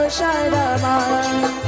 शारदा माँ।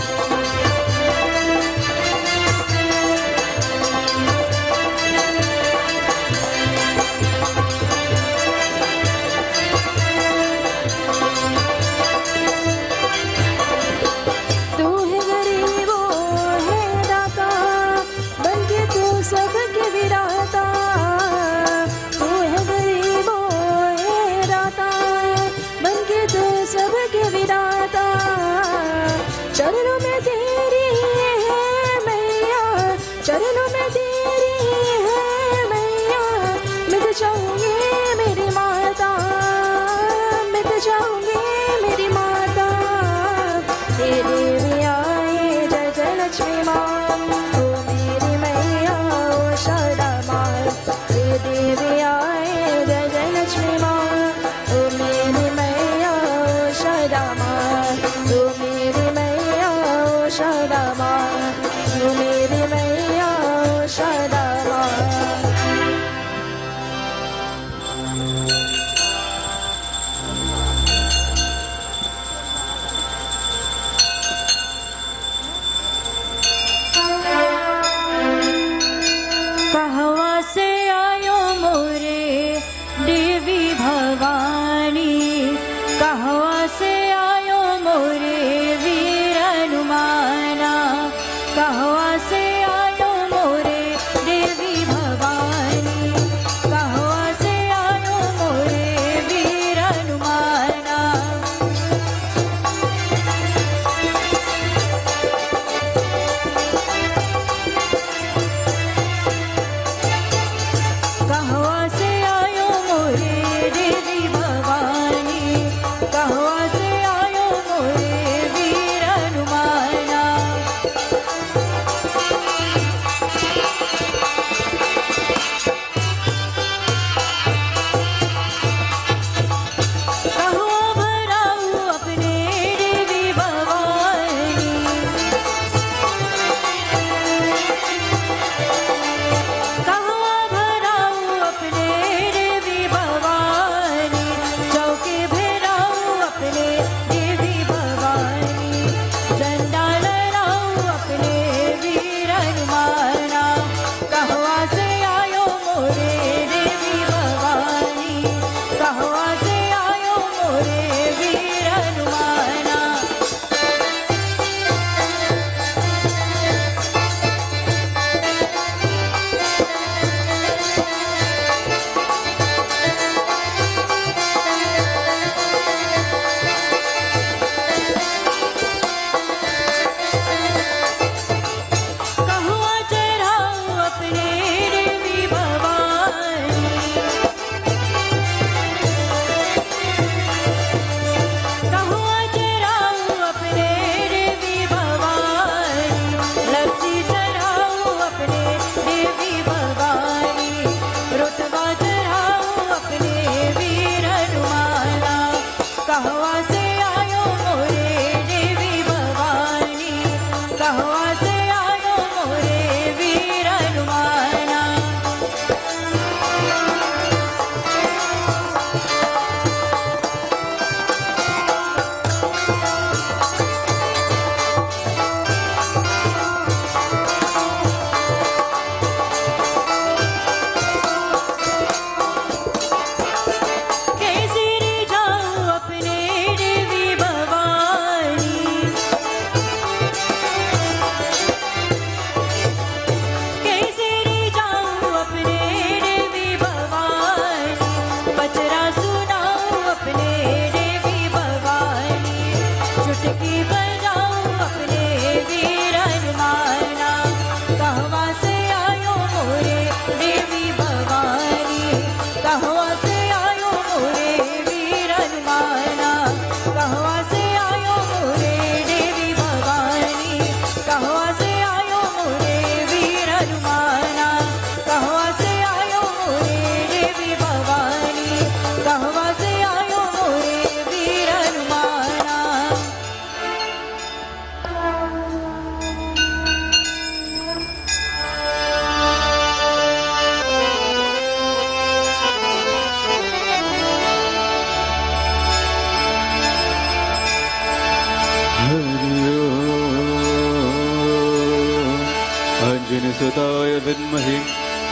सुताय विद्महे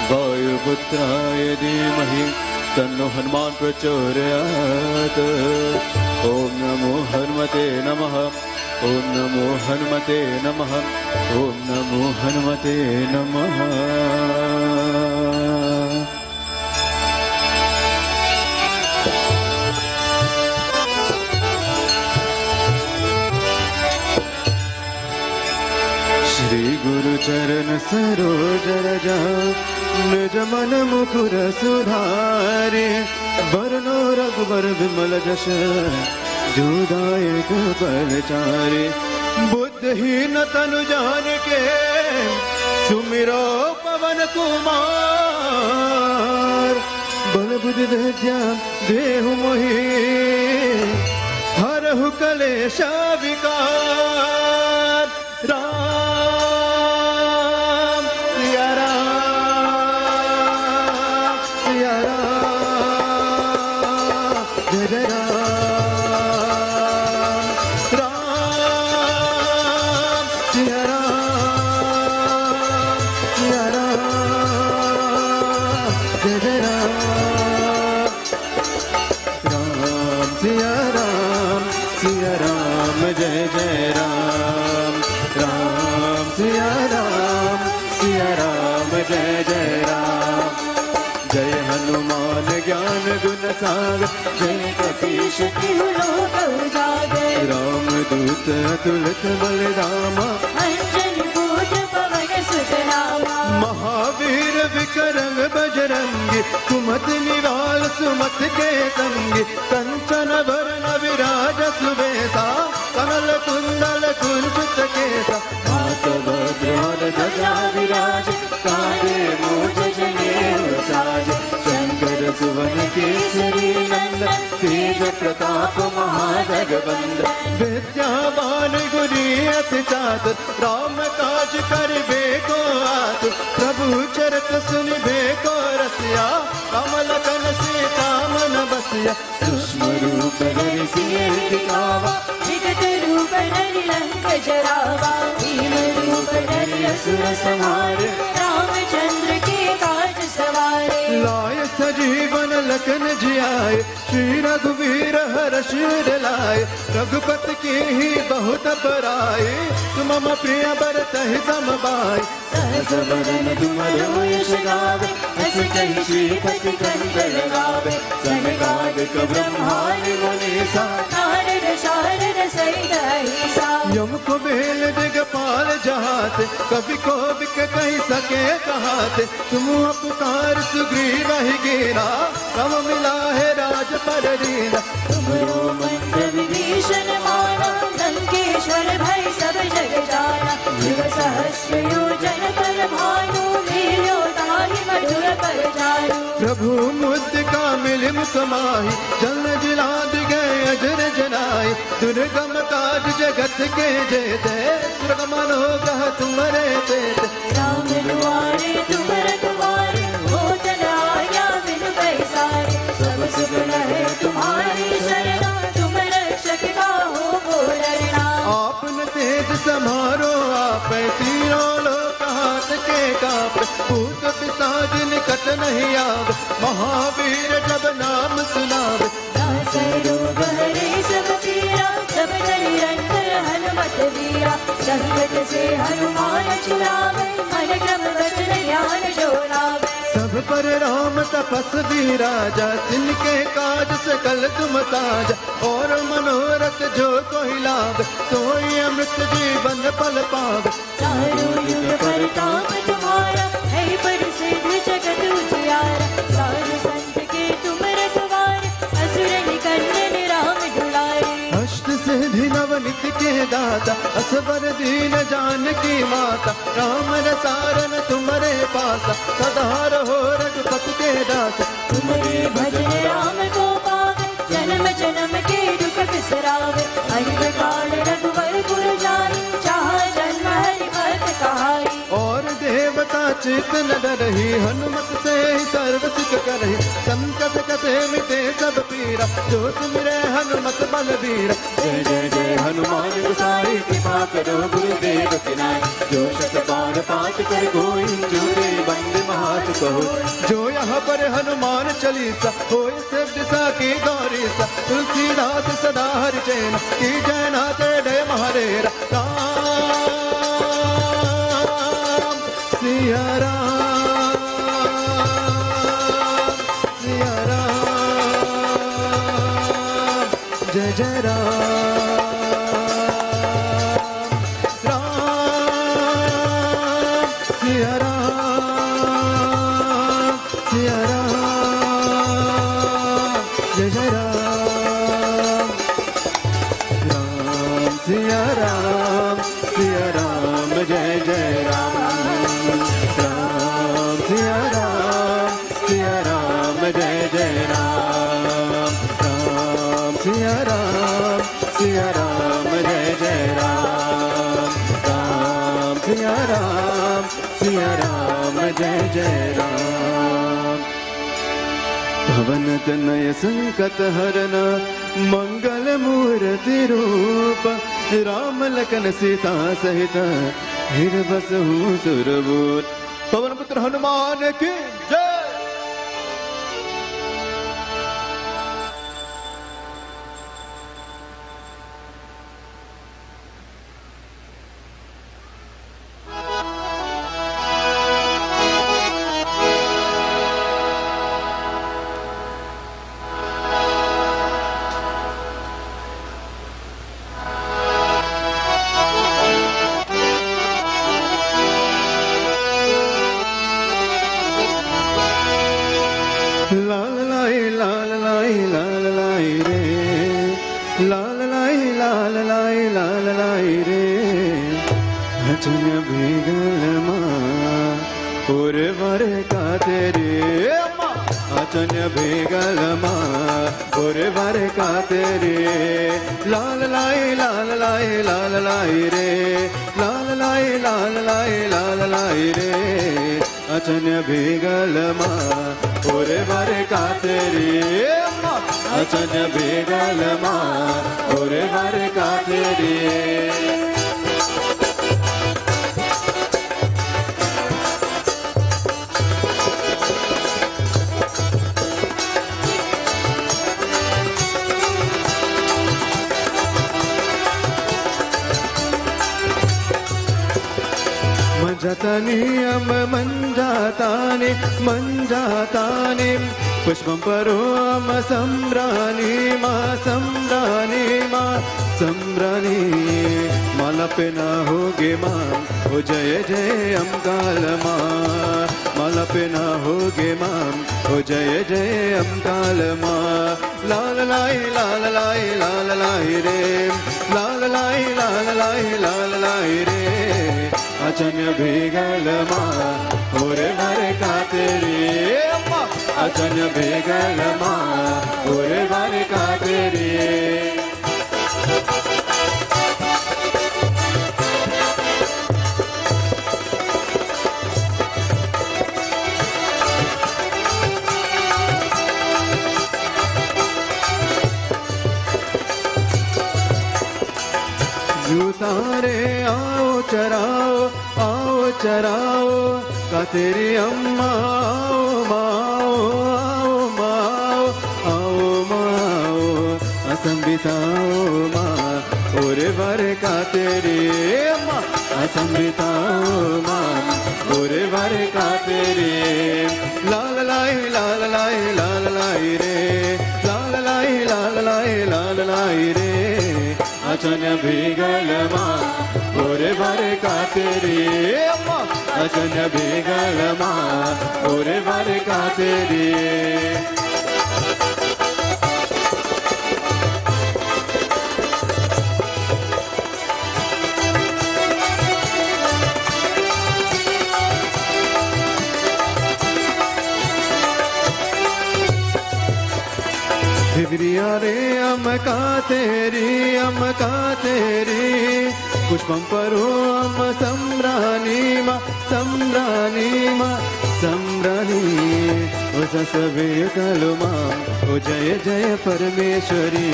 वायुपुत्राय धीमहि तन्नो हनुमान प्रचोदयात्। ओम नमो हनुमते नमः। ओम नमो हनुमते नमः। ओम नमो हनुमते नमः। श्री गुरु चरण सरोज रज निज मन मुकुर सुधारे वरनो रघुबर विमल जस जोदायक फलचारे। बुद्धहीन तनु जान के सुमिरो पवन कुमार बल बुद्धि विद्या देहु मोहि हरहु कलेश विकार। राम सिया राम सिया राम जय जय राम। राम सिया राम सिया राम जय जय राम। राम सिया राम सिया राम जय जय राम। राम सिया राम जय जय राम। जय हनुमान ज्ञान गुण सागर जय कपीश तिहु लोक उजागर। राम दूत तुलत बलरामा अंजनी पूज पवन सुत नामा। महावीर विक्रम बजरंगी कुमति निवाल सुमत के संगी। कंचन वरण विराज सुबेसा कनल कुंडल कुंचित केसा। हाथवज्र ध्वजा विराज कांधे मूज जनेऊ साज। शंकर सुवन केसरी नंदन तेज प्रताप महाजगवंदन। विद्यावान गुणी अति चातुर राम काज करिबे को आतुर। प्रभु चरित सुनिबे को रसिया कमल कन सीता मन बसिया। सूक्ष्म रूप धरि सिय दिखावा विकट रूप धरि लंक जरावा। भीम रूप धरि असुर संहारे रामचंद्र के काज सवारे। लाय सजीवन लखन जियाए श्री रघुवीर हर्षि लाए। रघुपति की ही बहुत बड़ाई तुम मम प्रिय बरतहि सम भाई। सहस वदन तुमरो यश गावे हस कहि श्रीपति कंठ लगावे। सनकादिक ब्रह्मादि मुनीसा नारद शारद सहित अहिसा। यम कुबेर दिगपाल जहाते कवि कोविद कहि सके कहाते। तुम उपकार सुग्रीव ही गिरा कम मिला है राज पर रीना। तुमरो मंत्र विभीषण माना लंकेश्वर भय सब जग जाना। युग सहस्र योजन पर भानु लील्यो ताहि मधुर पर जानु। प्रभु मुद्रिका मिलि मुख माहि जल जिलाद गए अजर जनाई। दुर्गम काज जगत के जेते सुरग मनोगह तुमरे तेते। राम दुआरे तुम रखवारे होत न आज्ञा बिनु पैसारे। सब सुख लहे तुम्हारी शरणा तुम रक्षक काहू को डरना। आपन तेज समारो आप तीनों लोक हाथ के काप। भूत पिशाच निकट नहीं आवे महावीर जब नाम सुनावे। नासै रोग हरे सब पीरा जपत निरंतर हनुमत वीरा। संकट से हनुमान छुड़ावे मन क्रम वचन ध्यान जो लावे। सब पर राम तपस्वी राजा तिनके काज सकल तुम साजा। और मनोरथ जो कोई लाभ सोई अमृत जीवन फल पावे। चारों युग परताप तुम्हारा है प्रसिद्ध जगत उजियारा। साधु संत के तुम रखवारे असुर निकंदन राम दुलारे। अष्ट सिद्धि नवनित के दाता असवर दीन जानकी माता। राम रसारन तुम्हारे पासा सदा रहो रघुपति के दास। तुम्हारे भजन राम को पावे जन्म जन्म के दुख बिसरावे। अंत काल रघुवर पुर जाई जहाँ जन्म हरि भक्त कहाई। और देवता चित न डरहि हनुमत से सर्व सुख करहि। संकट कटे मिटे सब पीरा जो सुमिरै हनुमत बलबीरा। जय जय जय हनुमान गोसाई कृपा करो गुरुदेव की नाई। जो शत बार पाँच हाथ कर गोविंद के बंदे महात कहो। जो यहाँ पर हनुमान चालीसा होए सब दिशा की गौरी सा, तुलसीदास सदा हरि चैन की जयनाथ जय महादेव राम सिया राम सिया राम जय जय राम राम सिया राम सिया राम जय जय राम राम सिया राम जय जय राम राम सिया राम जय जय राम राम सिया राम जय जय राम राम सिया राम जय जय राम। भवन तनय संकट हरन मंगल मूर्ति रूप, राम लखन सीता सहित हिर बसहु सुरभूत। पवन पुत्र हनुमान की जय। अचन बेगल माँ ओरे बारे का तेरी अचन बेगल माँ ओरे बारे का तेरी। मंजातानि अम मंजातानि मंजातानि पुष्पं परो अम सम्राणि माँ सम्राणि माँ सम्राणि माला पे ना होगे माँ ओ जय जय अम काल माँ माला पे ना होगे माँ ओ जय जय अम काल माँ। लाल लाई लाल लाई लाल लाई रे लाल लाई लाल लाई लाल लाई रे अचन बेगल माँ ओरे बारे का तेरी अचन बेगल माँ ओरे बारे का तेरी। तारे आओ चराओ का तेरी अम्मा आओ माओ आओ माओ आओ माओ असंबिताओ माँ ओरे बारे का तेरी अम्मा असंबिताओ माँ ओरे बारे का तेरी। लाल लाई लाल लाई लाल लाई रे लाल लाई लाल लाई लाल लाई रे अचन बेगल माँ ओरे बारे का तेरी अचन बेगल माँ ओरे बारे का तेरी। हिवरिया रे अमका तेरी पुष्पम परो अम सम्राणी माँ सम्राणी उस सवे कलो मां ओ जय जय परमेश्वरी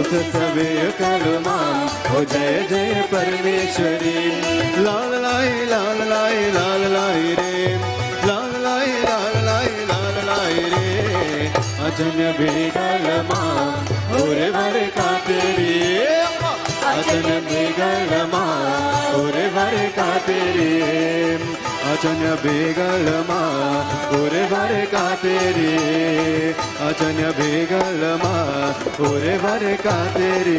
उस सवे कलो मां ओ जय जय परमेश्वरी लाल लाई लाल लाई लाल लाई रे लाल लाई लाल लाई लाल लाई रे अजन बेगल मां ओरे भरे का तेरी अजन बेगल मां ओरे भरे का तेरी अजन बेगल मां ओरे भरे का तेरी अजन बेगल मां ओरे भरे का तेरी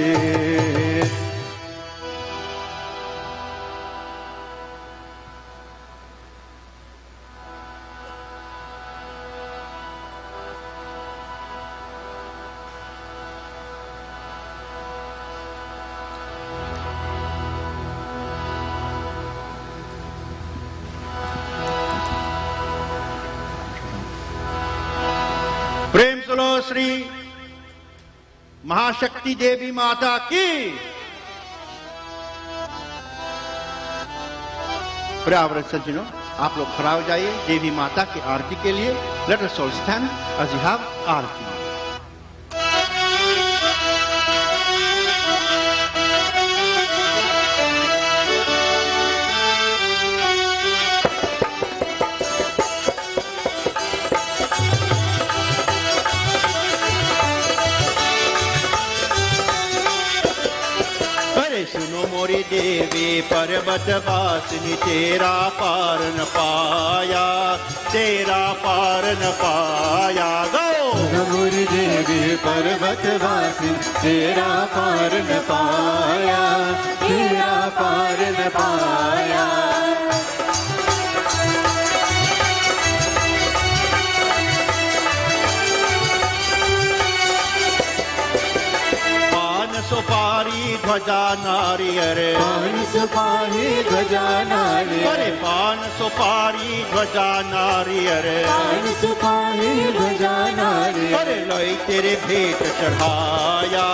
प्रेम सुनो श्री महाशक्ति देवी माता की। पर्यावरण सज्जनों, आप लोग खड़ा हो जाइए देवी माता की आरती के लिए। Let us all stand as we have aarti. सुनो मोरी देवी पर्वत वासिनी तेरा पार न पाया तेरा पार न पाया। गो मोरी देवी पर्वत वासिनी तेरा पार न पाया तेरा पार न पाया। सुपारी ध्वजा नारियर पान सुपारी ध्वजा नारियर अरे पान सुपारी ध्वजा नारियर पान सुपारी ध्वजा नारियर अरे लई तेरे भेंट चढ़ाया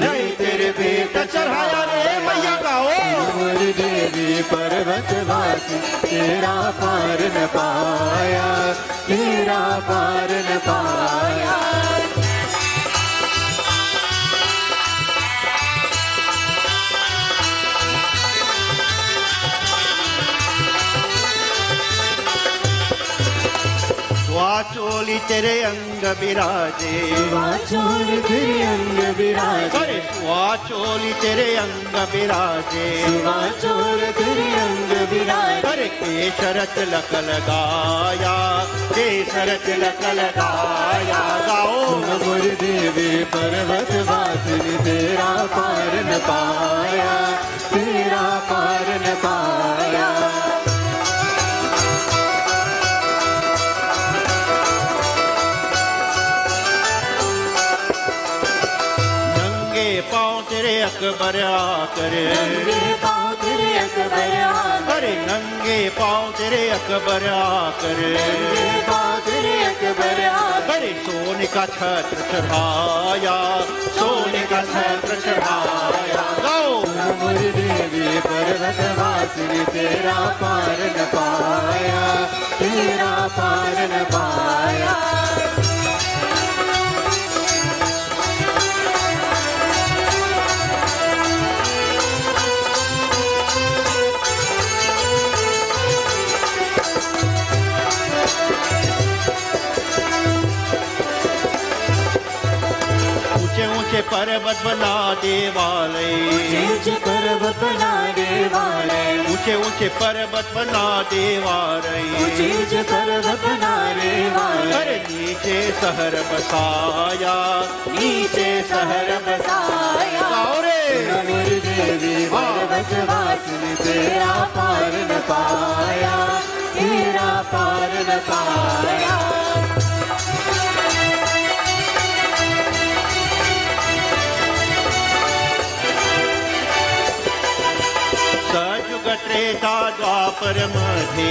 लई तेरे भेंट चढ़ाया रे मैया गाओ। मोरी देवी पर्वत वासी तेरा पार न पाया तेरा पार न पाया। चोली तेरे अंग विराजे चोली तेरे अंग विराजे अरे चोली तेरे अंग विराजे चोली तेरे अंग विराजे अरे केसर तिलक लगाया केसर तिलक लगाया। गाओ मोरी देवी पर्वत वासिनी तेरा पार न पाया तेरा पार न पाया। पाँव तेरे अकबर आकर अरे नंगे पाँव तेरे अकबर आकर अरे सोने का छत्र चढ़ाया सोने का छत्र चढ़ाया। गाओ मोरी देवी पर्वत वासिनी तेरा पार न पाया तेरा पार न पाया। ऊंचे पर्वत बना दे वाले ऊंचे पर्वत बना दे वाले ऊंचे ऊंचे पर्वत बना दे वाले ऊंचे पर्वत बना दे वाले अरे नीचे शहर बसाया नीचे शहर बसाया। रे मोरी देवी पर्वत वासिनी तेरा पार न पाया तेरा पार न पाया। सयुग त्रेता द्वापर मध्य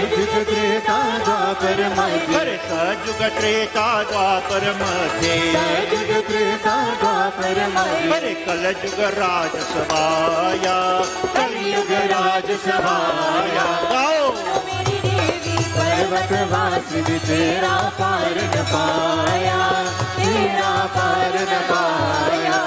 सयुग त्रेता द्वापर मध्य अरे सयुग त्रेता द्वापर मध्य सयुग त्रेता द्वापर मध्य अरे कलयुग राज सभाया कलयुग राज सभाया। गाओ मोरी देवी पर्वत वासिनी तेरा पार न पाया, तेरा पार न पाया।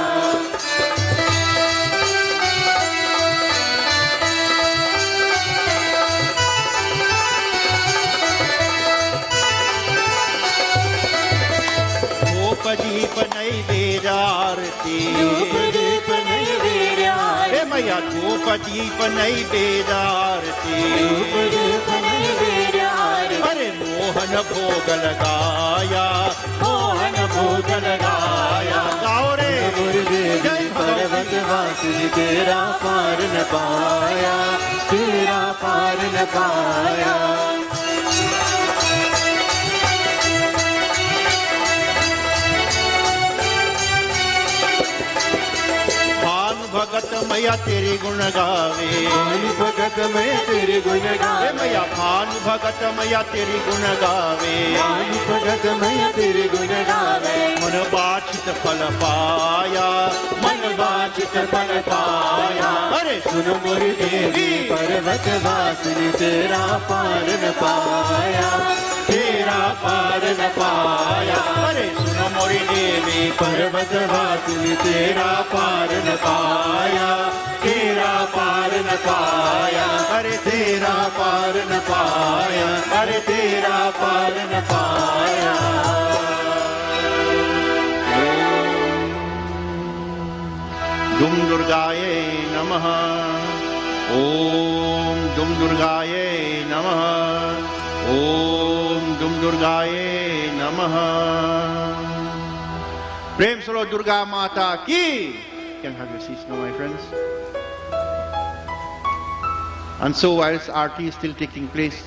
दीप नैवेद्यारती, दीप नैवेद्यारती, हे मैया धूप दीप नैवेद्यारती, दीप नैवेद्यारती। अरे मोहन भोग लगाया, मोहन भोग लगाया। गाओ रे गुरुदेवी पर्वत वासिनी तेरा पार न पाया, तेरा पार न पाया। भगत मैया तेरी गुण गावे, भानु भगत मैया तेरी गुण गावे, मैया भानु भगत मैया तेरी गुण गावे, भानु भगत मैया तेरी गुण गावे। मन वांछित फल पाया, मन वांछित फल पाया। अरे सुन मोरी देवी पर्वत वासिनी तेरा पार न पाया, तेरा पार न पाया। अरे सुन मोरी देवी पर्वत वासिनी तेरा पार न पाया, तेरा पार न पाया। अरे तेरा पार न पाया, अरे तेरा पार न पाया। दुम दुर्गाये नमः, ओम दुम दुर्गाये नमः, ओम दुम दुर्गाये नमः। प्रेम स्वरूप दुर्गा माता की। Can have your seats now, my friends. And so, whilst Aarti is still taking place,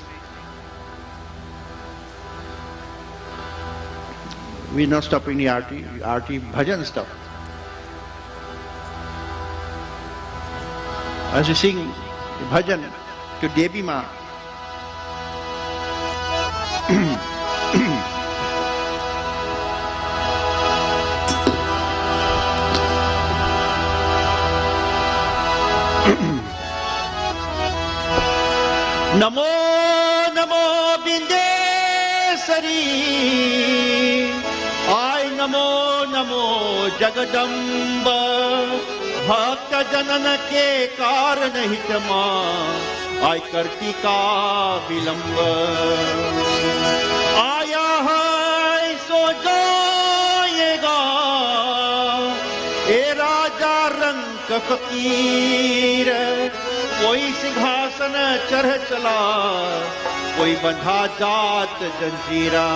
we're not stopping the Aarti bhajan stuff. As we sing the bhajan to Devi Ma, Namo Namo Bindeshwari, आय नमो नमो जगदम्ब, भक्त जनन के कारण हित मां, आय करती का विलंब। आया है सो जाएगा ए राजा रंक फकीर, कोई सिंहासन चढ़ चला, कोई बंधा जात जंजीरा।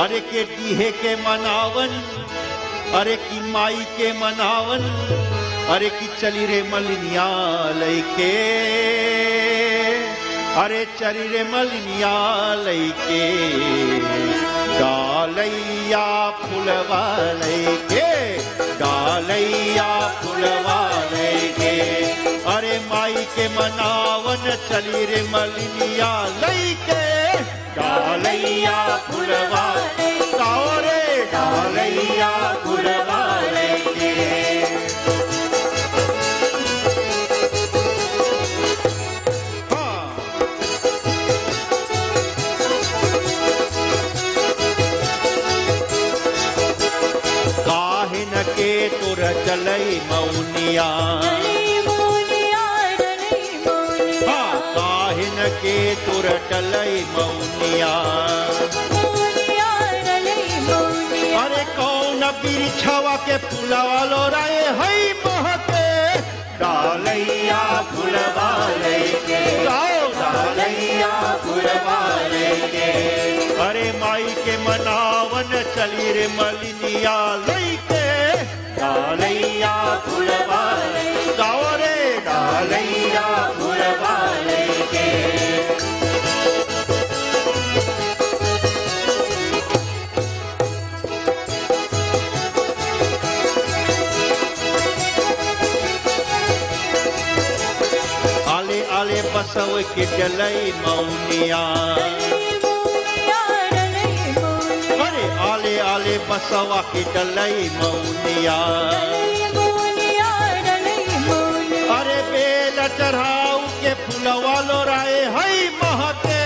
अरे के दीहे के मनावन, अरे की माई के मनावन, अरे की चली रे मलिनिया लैके, अरे चली रे मलिनिया लैके, डालैया फुलवा लैके, डालैया फुलवा लैके। अरे माई के मनावन चली रे मलिनिया लैके, डालैया फुलवा गाओ रे, डालैया फुलवा लैके। काहे न के तुर चलई मौनिया, के तुर टलई मौनिया। अरे कौन बिरछवा के फुलवा लो राय हई महके, डालैया फुलवा लैके, गाओ डालैया फुलवा लैके। अरे माई के मनावन चली रे मलिनिया लैके, डालैया फुलवा लैके, गाओ रे डालैया फुलवा लैके। आले आले बसव के डलई मौनिया, अरे आले आले बसवा के डलई मौनिया। अरे बेल चढ़ाऊ के फुलवा लो राय हई महके,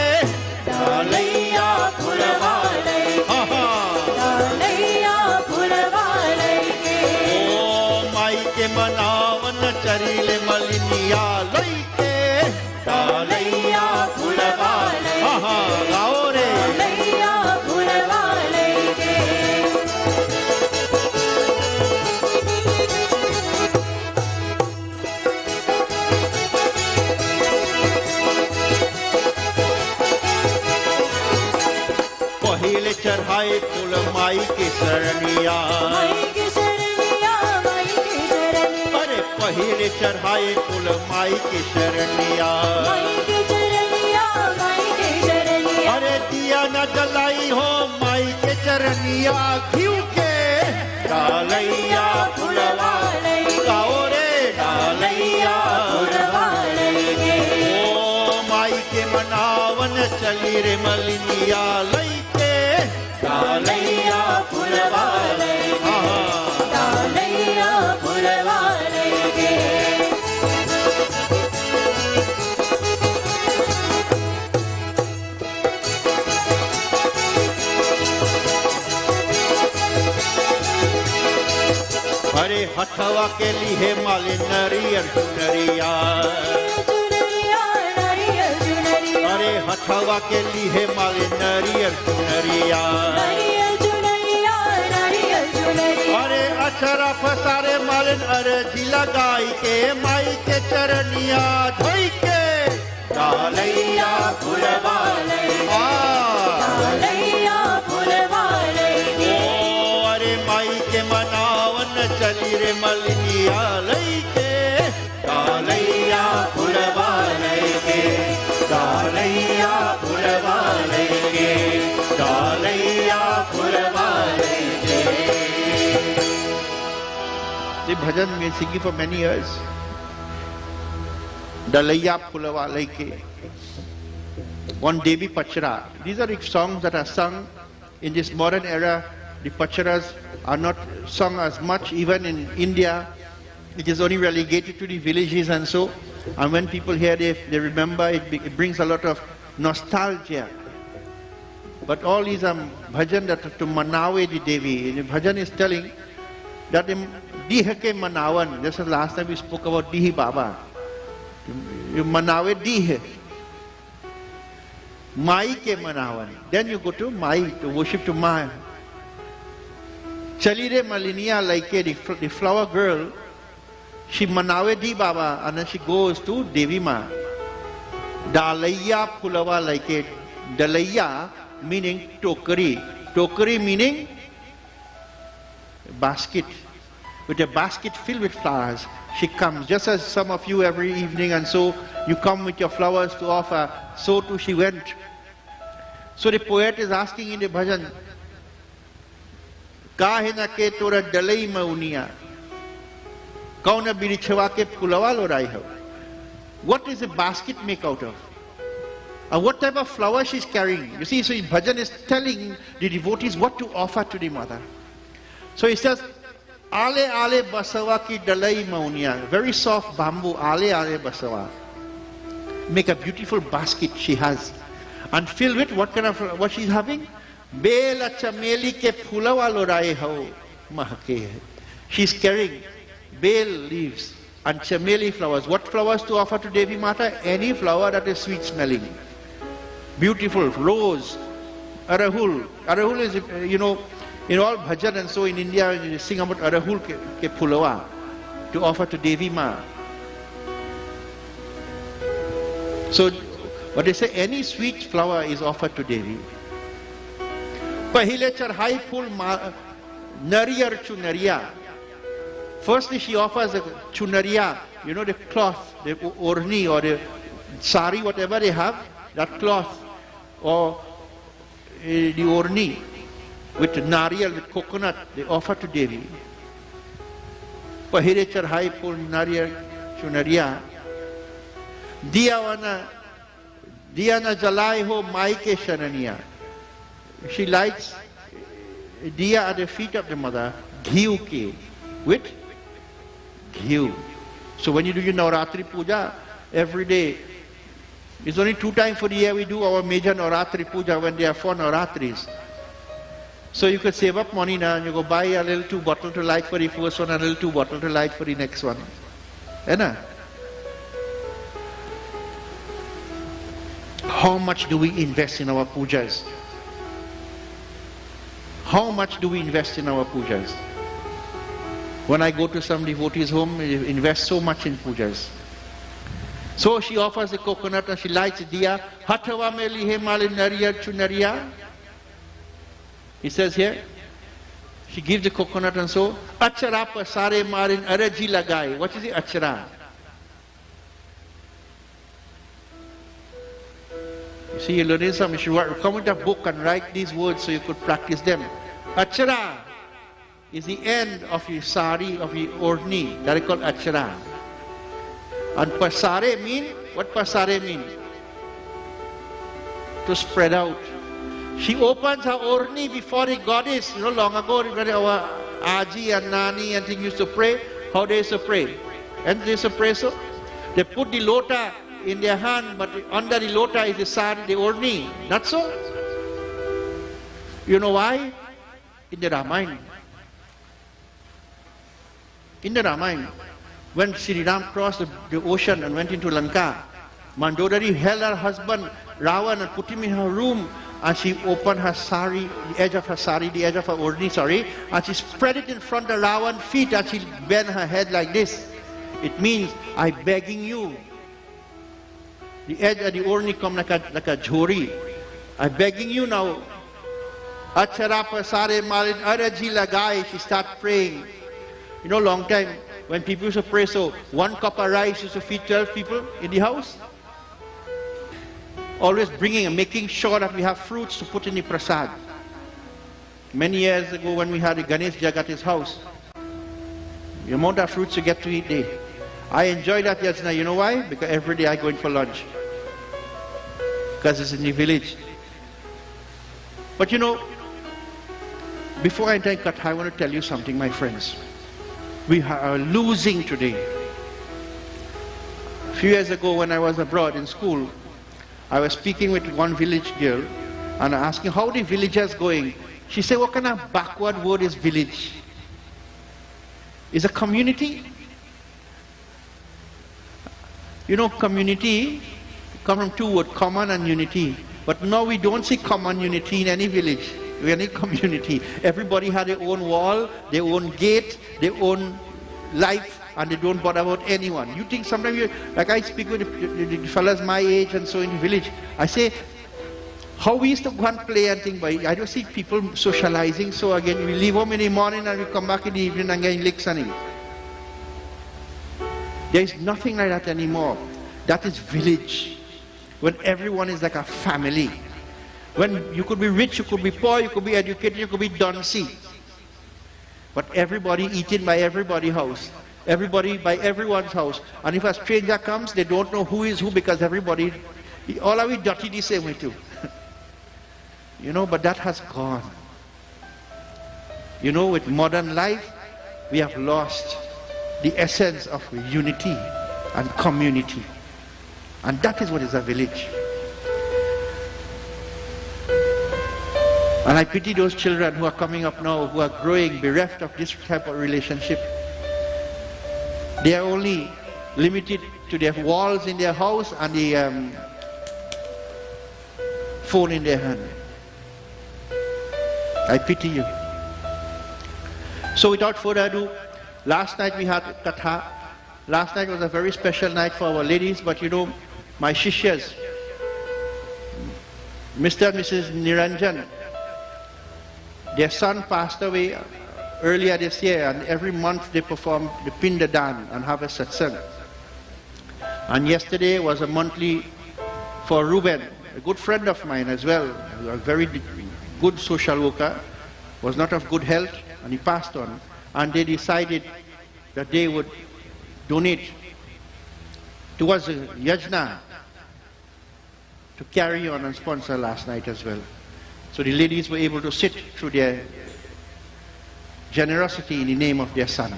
मनावन चरीले मलिनिया लईके डालैया फुलवा गाओ रे डालैया फुलवा लईके पहिले चढ़ाए फूल माई के शरणिया अरे पहिले चढ़ाए फूल माई के शरणिया अरे दिया न जलाई हो माई के चरणिया घिउ के डालैया फुलवा गाओ रे डालैया ओ माई के मनावन चली रे मलिनिया लईके डालैया फुलवा डालैया फुलवा लईके अरे हथवा के लिए माले नरियर चुनरिया अरे हथवा के लिए माले नरियर चुनरिया अरे अक्षरा फसारे मालिन अरे जिला गाय के माई के चरनिया धोई के डालैया फुलवा ओ अरे माई के मनावन चली रे मलिनिया लईके डालैया फुलवा लईके डालैया फुलवा लईके डालैया फुलवा लईके The bhajan we singing for many years. Dalaiya Phulava Laike. One Devi Pachara. These are songs that are sung in this modern era. The Pacharas are not sung as much even in India. It is only relegated to the villages and so. And when people hear they remember, it brings a lot of nostalgia. But all these are bhajan that to Manawe the Devi. The bhajan is telling that Diha ke Manawan. This is the last time we spoke about Dihi Baba. You Manawe Diha. Mai ke Manawan. Then you go to Mai, to worship to Mai. Chalire Malinia like the flower girl, she Manawe Di Baba and then she goes to Devi Ma. Dalaiya Phulava like it. Dalaiya meaning tokari. Tokari meaning basket. With a basket filled with flowers, she comes, just as some of you every evening, and so you come with your flowers to offer, so too she went. So the poet is asking in the bhajan, Kahe na ke tora dalai mauniya, kauna birichwa ke phulawa lorai ho. What is the basket make out of? And what type of flower she's carrying? You see, so the bhajan is telling the devotees what to offer to the mother. So he says, Ale ale basawa ki dalai maunia, very soft bamboo, ale ale basawa. Make a beautiful basket she has. And filled with what she's having? Bela chameli ke phulawa lorai ho mahake. She's carrying bale leaves and chameli flowers. What flowers to offer to Devi Mata? Any flower that is sweet smelling. Beautiful, rose, arahul. Arahul is, in all bhajan and so in India, you sing about arahul ke phulawa to offer to Devi Ma. So, what they say, any sweet flower is offered to Devi. Pahile charhai phul nariyar chunariya. Firstly, she offers a chunariya, the cloth, the orni or the sari, whatever they have, that cloth or the orni. With nariyal, with coconut, they offer to Devi. Pahire charhai pul nariyal chunariya. Diya na jalai ho mai ke sharaniya. She lights diya at the feet of the mother, ghiu ke, with ghiu. So when you do your Navratri puja, every day, it's only 2 times for the year we do our major Navratri puja when there are 4 Navratris. So you could save up money now and you go buy a little 2 bottle to light for the first one and a little 2 bottle to light for the next one. How much do we invest in our pujas? How much do we invest in our pujas? When I go to some devotee's home, we invest so much in pujas. So she offers the coconut and she lights the diya. Hatava me lihe malin nariya chunariya. He says here, she gives the coconut and so, achara pa sare marin araji lagai. What is the achara? You see, you're learning something. You should come with a book and write these words so you could practice them. Achara is the end of your sari, of your ordni. That is called achara. And pasare mean, what pasare mean? To spread out. She opens her orni before the goddess. You know, long ago, our Aji and Nani and things used to pray. How they used to pray? And they used to pray so? They put the lota in their hand, but under the lota is the sari, the orni. Not so? You know why? In the Ramayana. In the Ramayana, when Sri Ram crossed the ocean and went into Lanka, Mandodari held her husband Ravan and put him in her room, and she opened her sari, the edge of her sari, the edge of her ordni, and she spread it in front of Ravan's feet and she bent her head like this. It means, I'm begging you. The edge of the ordni come like a jhori. I'm begging you now. Acharapa sare malin araji lagai. She started praying. You know, long time, when people used to pray, so 1 cup of rice used to feed 12 people in the house. Always bringing and making sure that we have fruits to put in the prasad. Many years ago when we had a Ganesh Jag at his house, the amount of fruits you get to eat there. I enjoy that yajna. You know why? Because every day I go in for lunch. Because it's in the village. But you know, before I enter Katha, I want to tell you something, my friends. We are losing today. A few years ago when I was abroad in school, I was speaking with one village girl and asking how the villagers going. She said, what kind of backward word is village? Is a community? You know, community comes from 2 words, common and unity. But now we don't see common unity in any village, in any community. Everybody had their own wall, their own gate, their own life, and they don't bother about anyone. You think sometimes, like I speak with the fellas my age and so in the village, I say, how we used to go and play and think, but I don't see people socializing, so again, we leave home in the morning and we come back in the evening and get licks on him. There is nothing like that anymore. That is village. When everyone is like a family. When you could be rich, you could be poor, you could be educated, you could be duncy. But everybody eating by everybody's house. Everybody by everyone's house. And if a stranger comes, they don't know who is who because everybody, all of it dirty the same way too. You know, but that has gone. You know, with modern life, we have lost the essence of unity and community. And that is what is a village. And I pity those children who are coming up now, who are growing bereft of this type of relationship. They are only limited to their walls in their house and the phone in their hand. I pity you. So without further ado, last night we had Katha. Last night was a very special night for our ladies, but you know, my Shishyas, Mr. and Mrs. Niranjan, their son passed away earlier this year, and every month they perform the Pindadan and have a satsang. And yesterday was a monthly for Ruben, a good friend of mine as well, a very good social worker, was not of good health, and he passed on. And they decided that they would donate towards the yajna to carry on and sponsor last night as well. So the ladies were able to sit through their generosity in the name of their son.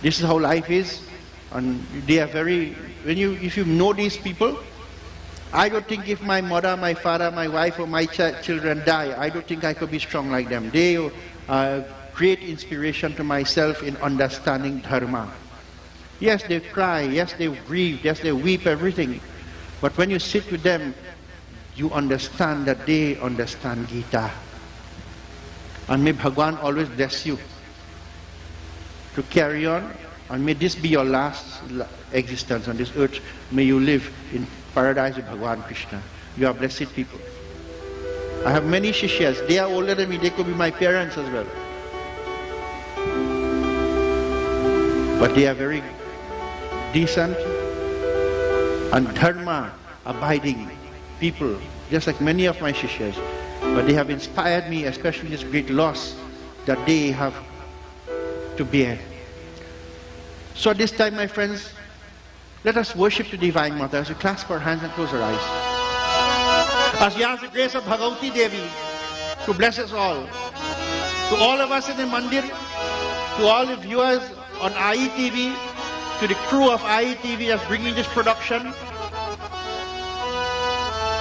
This is how life is, and they are very, if you know these people, I don't think if my mother, my father, my wife, or my children die, I don't think I could be strong like them. They are great inspiration to myself in understanding dharma. Yes, they cry, yes, they grieve, yes, they weep, everything. But when you sit with them, you understand that they understand Gita. And may Bhagwan always bless you to carry on, and may this be your last existence on this earth. May you live in paradise with Bhagwan Krishna. You are blessed people. I have many shishyas. They are older than me. They could be my parents as well. But they are very decent and dharma abiding people, just like many of my shishyas. But they have inspired me, especially this great loss that they have to bear. So at this time, my friends, let us worship the Divine Mother as we clasp our hands and close our eyes. As we ask the grace of Bhagavati Devi to bless us all. To all of us in the Mandir, to all the viewers on IETV, to the crew of IETV that's bringing this production,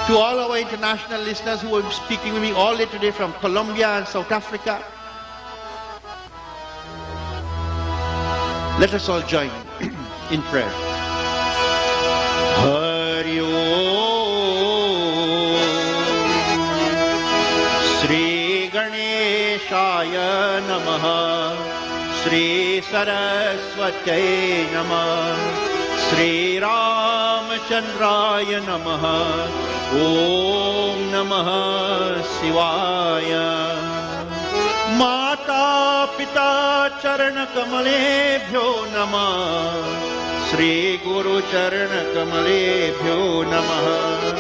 to all our international listeners who are speaking with me all day today from Colombia and South Africa. Let us all join in prayer. Hari Om Sri Ganeshaya Namaha Sri Saraswate Namaha Sri Ramachandraya Namaha Om Namaha Shivaya Mata Pita Charana Kamalebhyo Namah Sri Guru Charana Kamalebhyo Namah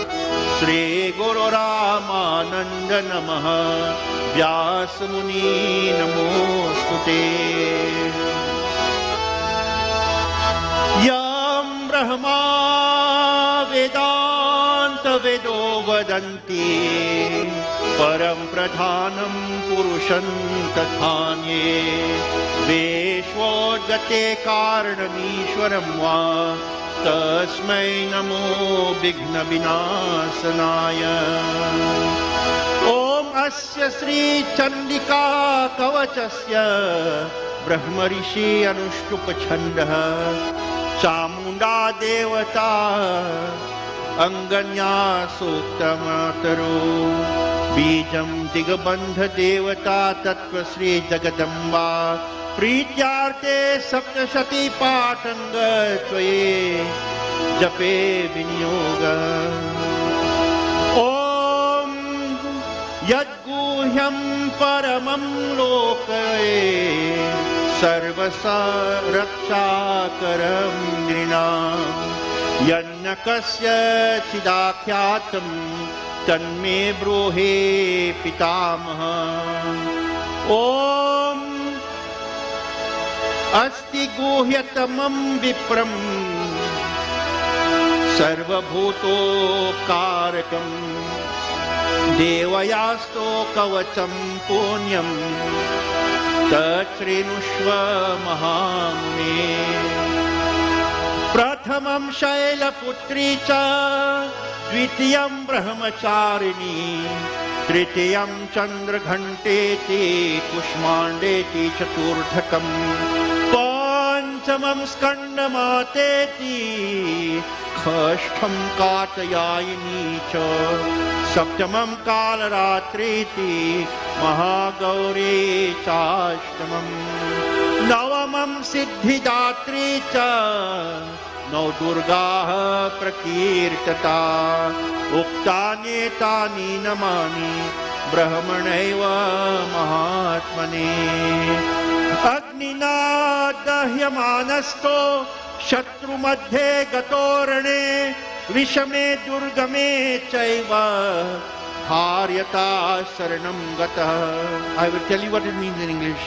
Sri Guru Ramananda Namah Vyasa Muni Namostute Yam Brahma Vedanta Vedo Vadanti Param Pradhanam Purusham Tathanye Veshvodgate Karanamishwaram Va Tasmai Namo Bigna Vinasanaya Om Asya Sri Chandika Kavachasya Brahma Rishi Anushtupa Chandaha Chamunda Devata Anganya Suktamataro Bijam Digabandha Devata Tattva Sri Jagadamba Prityarte Saptashati Patanga Tvaye Jape Vinyoga Om Yadguhyam Paramam Lokaye Sarvasa Rakshakaram Grinam Yannakasya Chidakyatam Tanme Brohe Pitamaha Om Asti Guhyatamam Vipram Sarvabhuto Karakam Devayasto Kavacham Punyam Tatsrinushva Mahamune Prathamam Shaila Putri Cha Dvitiyam Brahmacharini Tritiyam Chandra Ghanteti Kushmandeti Chaturthakam Panchamam Skandamateti Khashtham Katayayini Cha Saptamam Kalaratriti Mahagauri Chashtamam Navamam Siddhidatri Cha Nau Durga Prakirtata Uktani Tani Namani Brahmaneva Mahatmane Agnina Dahyamanasto Shatru Madhe Gatorane Vishame Durgame Chaiva Haryata Saranam Gata. I will tell you what it means in English.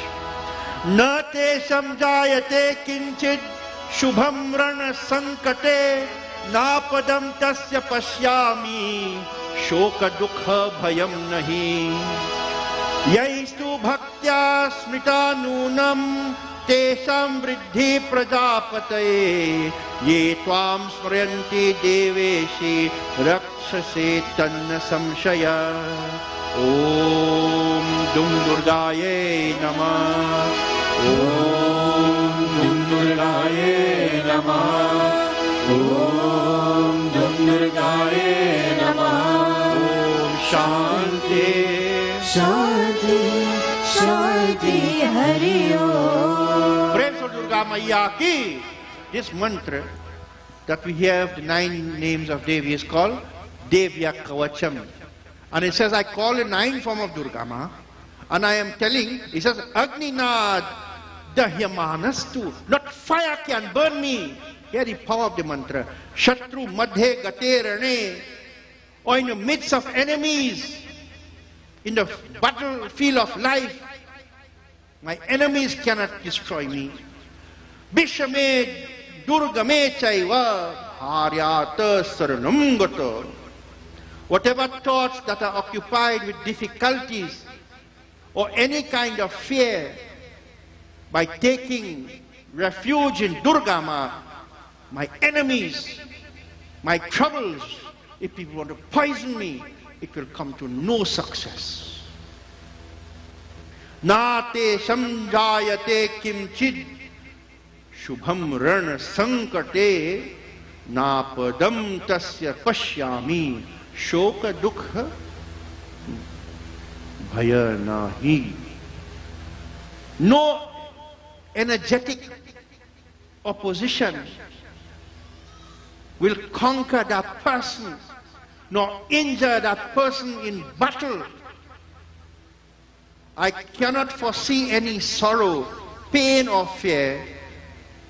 Na te samjayate kinchid Shubham Rana Sankate Napadam Tasya Pashyami Shoka Dukha Bhayam Nahi Yaistu Bhaktya Smita Nunam te samriddhi prajapataye ye tvam smryanti deveshi rakshase tanna samshaya. Om Dum Durgaye Namah. Om Dum Durgaye Namah. Om Dum Durgaye Namah. Om Shanti. Shanti, Shanti, Hari Om. Praise for Durga Maiya ki. This mantra that we have, the 9 names of Devi, is called Devya Kavacham. And it says, I call a 9 form of Durga Ma, and I am telling, it says, Agni Nad Dahyamanastu. Not fire can burn me. Here the power of the mantra. Shatru Madhe Gate Rane. Or in the midst of enemies, in the battlefield of life, my enemies cannot destroy me. Bishame Durgame Chaiva Haryata Saranam Gata. Whatever thoughts that are occupied with difficulties or any kind of fear, by taking refuge in Durga Ma, my enemies, my troubles, if people want to poison me, it will come to no success. Nate samjayate kimchid shubham rana sankate napadam tasya pashyami shoka dukha bhaya nahi. No energetic opposition will conquer that person, nor injure that person in battle. I cannot foresee any sorrow, pain or fear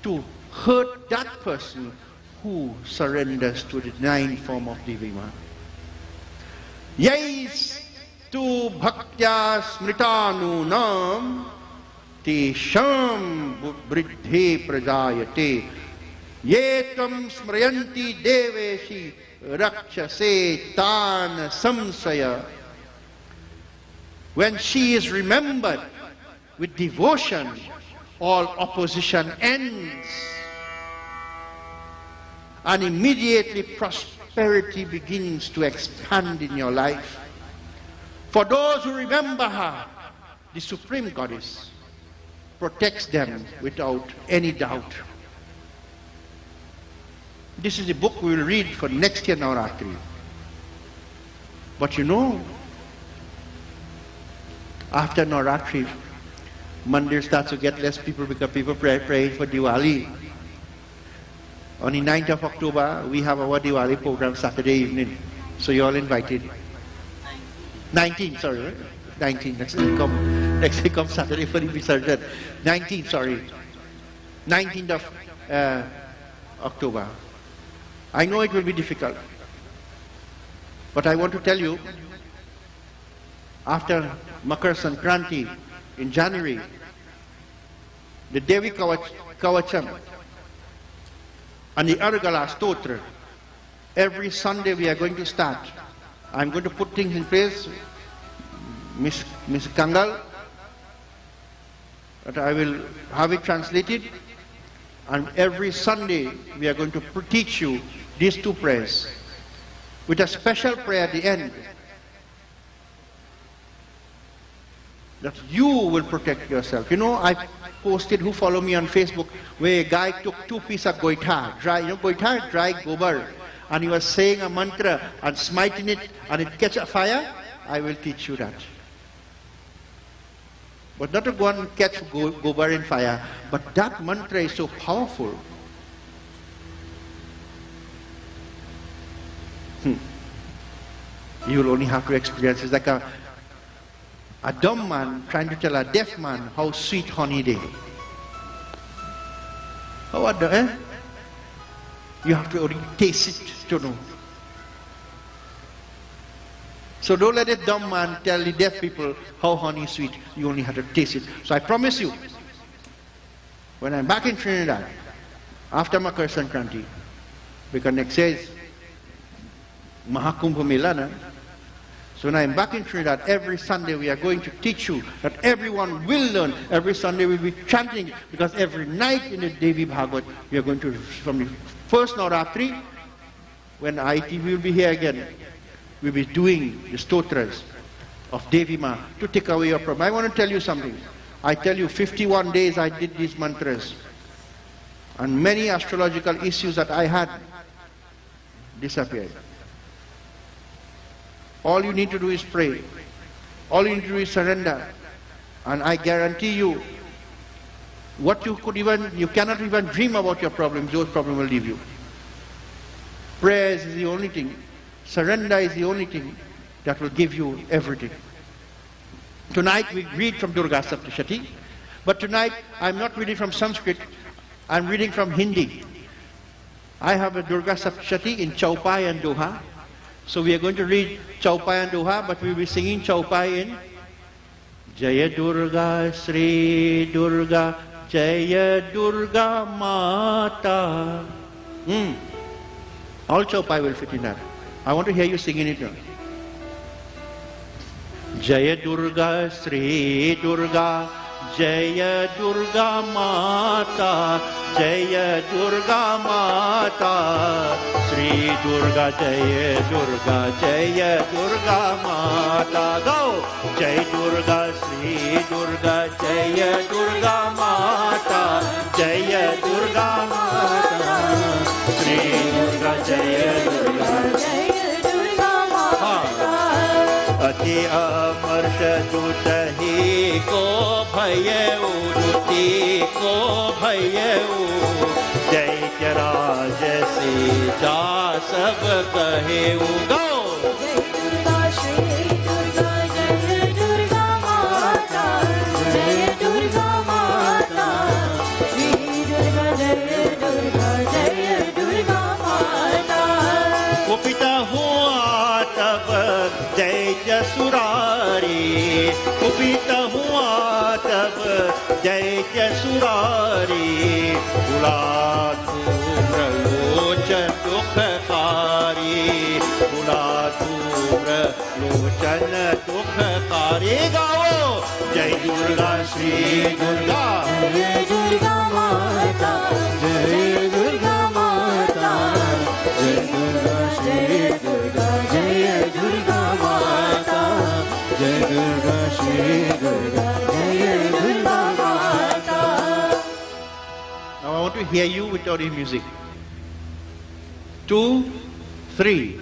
to hurt that person who surrenders to the 9 form of Devi Ma. Yais tu bhaktya smritanunam tesham vriddhe prajayate ye tvam smrayanti deveshi rakshase tan samsaya. When she is remembered with devotion, all opposition ends, and immediately prosperity begins to expand in your life. For those who remember her, the Supreme Goddess protects them without any doubt. This is the book we will read for next year Navaratri. But you know, after Navaratri, Mandir starts to get less people because people pray for Diwali. On the 9th of October, we have our Diwali program Saturday evening. So you're all invited. 19, sorry, right? 19. Next week come Saturday for the Visarjan. 19, sorry. 19th of October. I know it will be difficult. But I want to tell you, after Makar Sankranti in January, the Devi Kavacham and the Argala Stotra, every Sunday we are going to start. I'm going to put things in place, Miss Kangal, that I will have it translated, and every Sunday we are going to teach you these 2 prayers with a special prayer at the end, that you will protect yourself. You know, I posted, who follow me on Facebook, where a guy took 2 pieces of goita, dry, you know, goita, dry gobar, and he was saying a mantra and smiting it, and it catch a fire. I will teach you that. But not to go and catch gobar in fire, but that mantra is so powerful. You will only have to experience it. It's like a dumb man trying to tell a deaf man how sweet honey they. How are the, You have to only taste it to know. So don't let a dumb man tell the deaf people how honey is sweet. You only have to taste it. So I promise you, when I'm back in Trinidad, after Makar Sankranti, because next year is Mahakumbh Mela, na? So when I'm back in Trinidad, every Sunday we are going to teach you that everyone will learn. Every Sunday we'll be chanting, because every night in the Devi Bhagavad, we are going to, from the first Navratri, when ITV will be here again, we'll be doing the stotras of Devi Ma to take away your problem. I want to tell you something. I tell you, 51 days I did these mantras, and many astrological issues that I had disappeared. All you need to do is pray. All you need to do is surrender. And I guarantee you, what you cannot even dream about your problems, those problems will leave you. Prayer is the only thing. Surrender is the only thing that will give you everything. Tonight we read from Durga Saptashati, but tonight I'm not reading from Sanskrit, I'm reading from Hindi. I have a Durga Saptashati in Chaupai and Doha. So we are going to read Chaupai and Doha, but we will be singing Chaupai in Jaya Durga, Sri Durga, Jaya Durga Mata. All Chaupai will fit in that. I want to hear you singing it now. Jaya Durga, Sri Durga, Jaya Durga Mata, Jaya Durga Mata, Sri Durga, Jaya Durga, Jaya Durga Mata. Go! Jaya Durga, Sri Durga, Jaya Durga Mata, Jaya Durga Mata, Sri Durga, Jaya Durga, Jaya Durga Mata. अति अमर्ष दुत ही को भयउ दुति को भयउ दैत्य राज से जा सब कहेउ गो जय दुर्गा श्री दुर्गा जय दुर्गा माता जय दुर्गा माता श्री दुर्गा जय दुर्गा जय दुर्गा माता कुपिता हुआ तब दैत्य सुरारी कुपित हुआ तब दैत्य सुरारी बुला धूम्र लोचन दुखकारी बुला धूम्र लोचन दुखकारी गाओ जय दुर्गा श्री दुर्गा जय दुर्गा माता जय दुर्गा माता जय दुर्गा श्री दुर्गा जय दुर्गा माता जय दुर्गा श्री दुर्गा जय दुर्गा माता. Now I want to hear you without the music. 2, 3.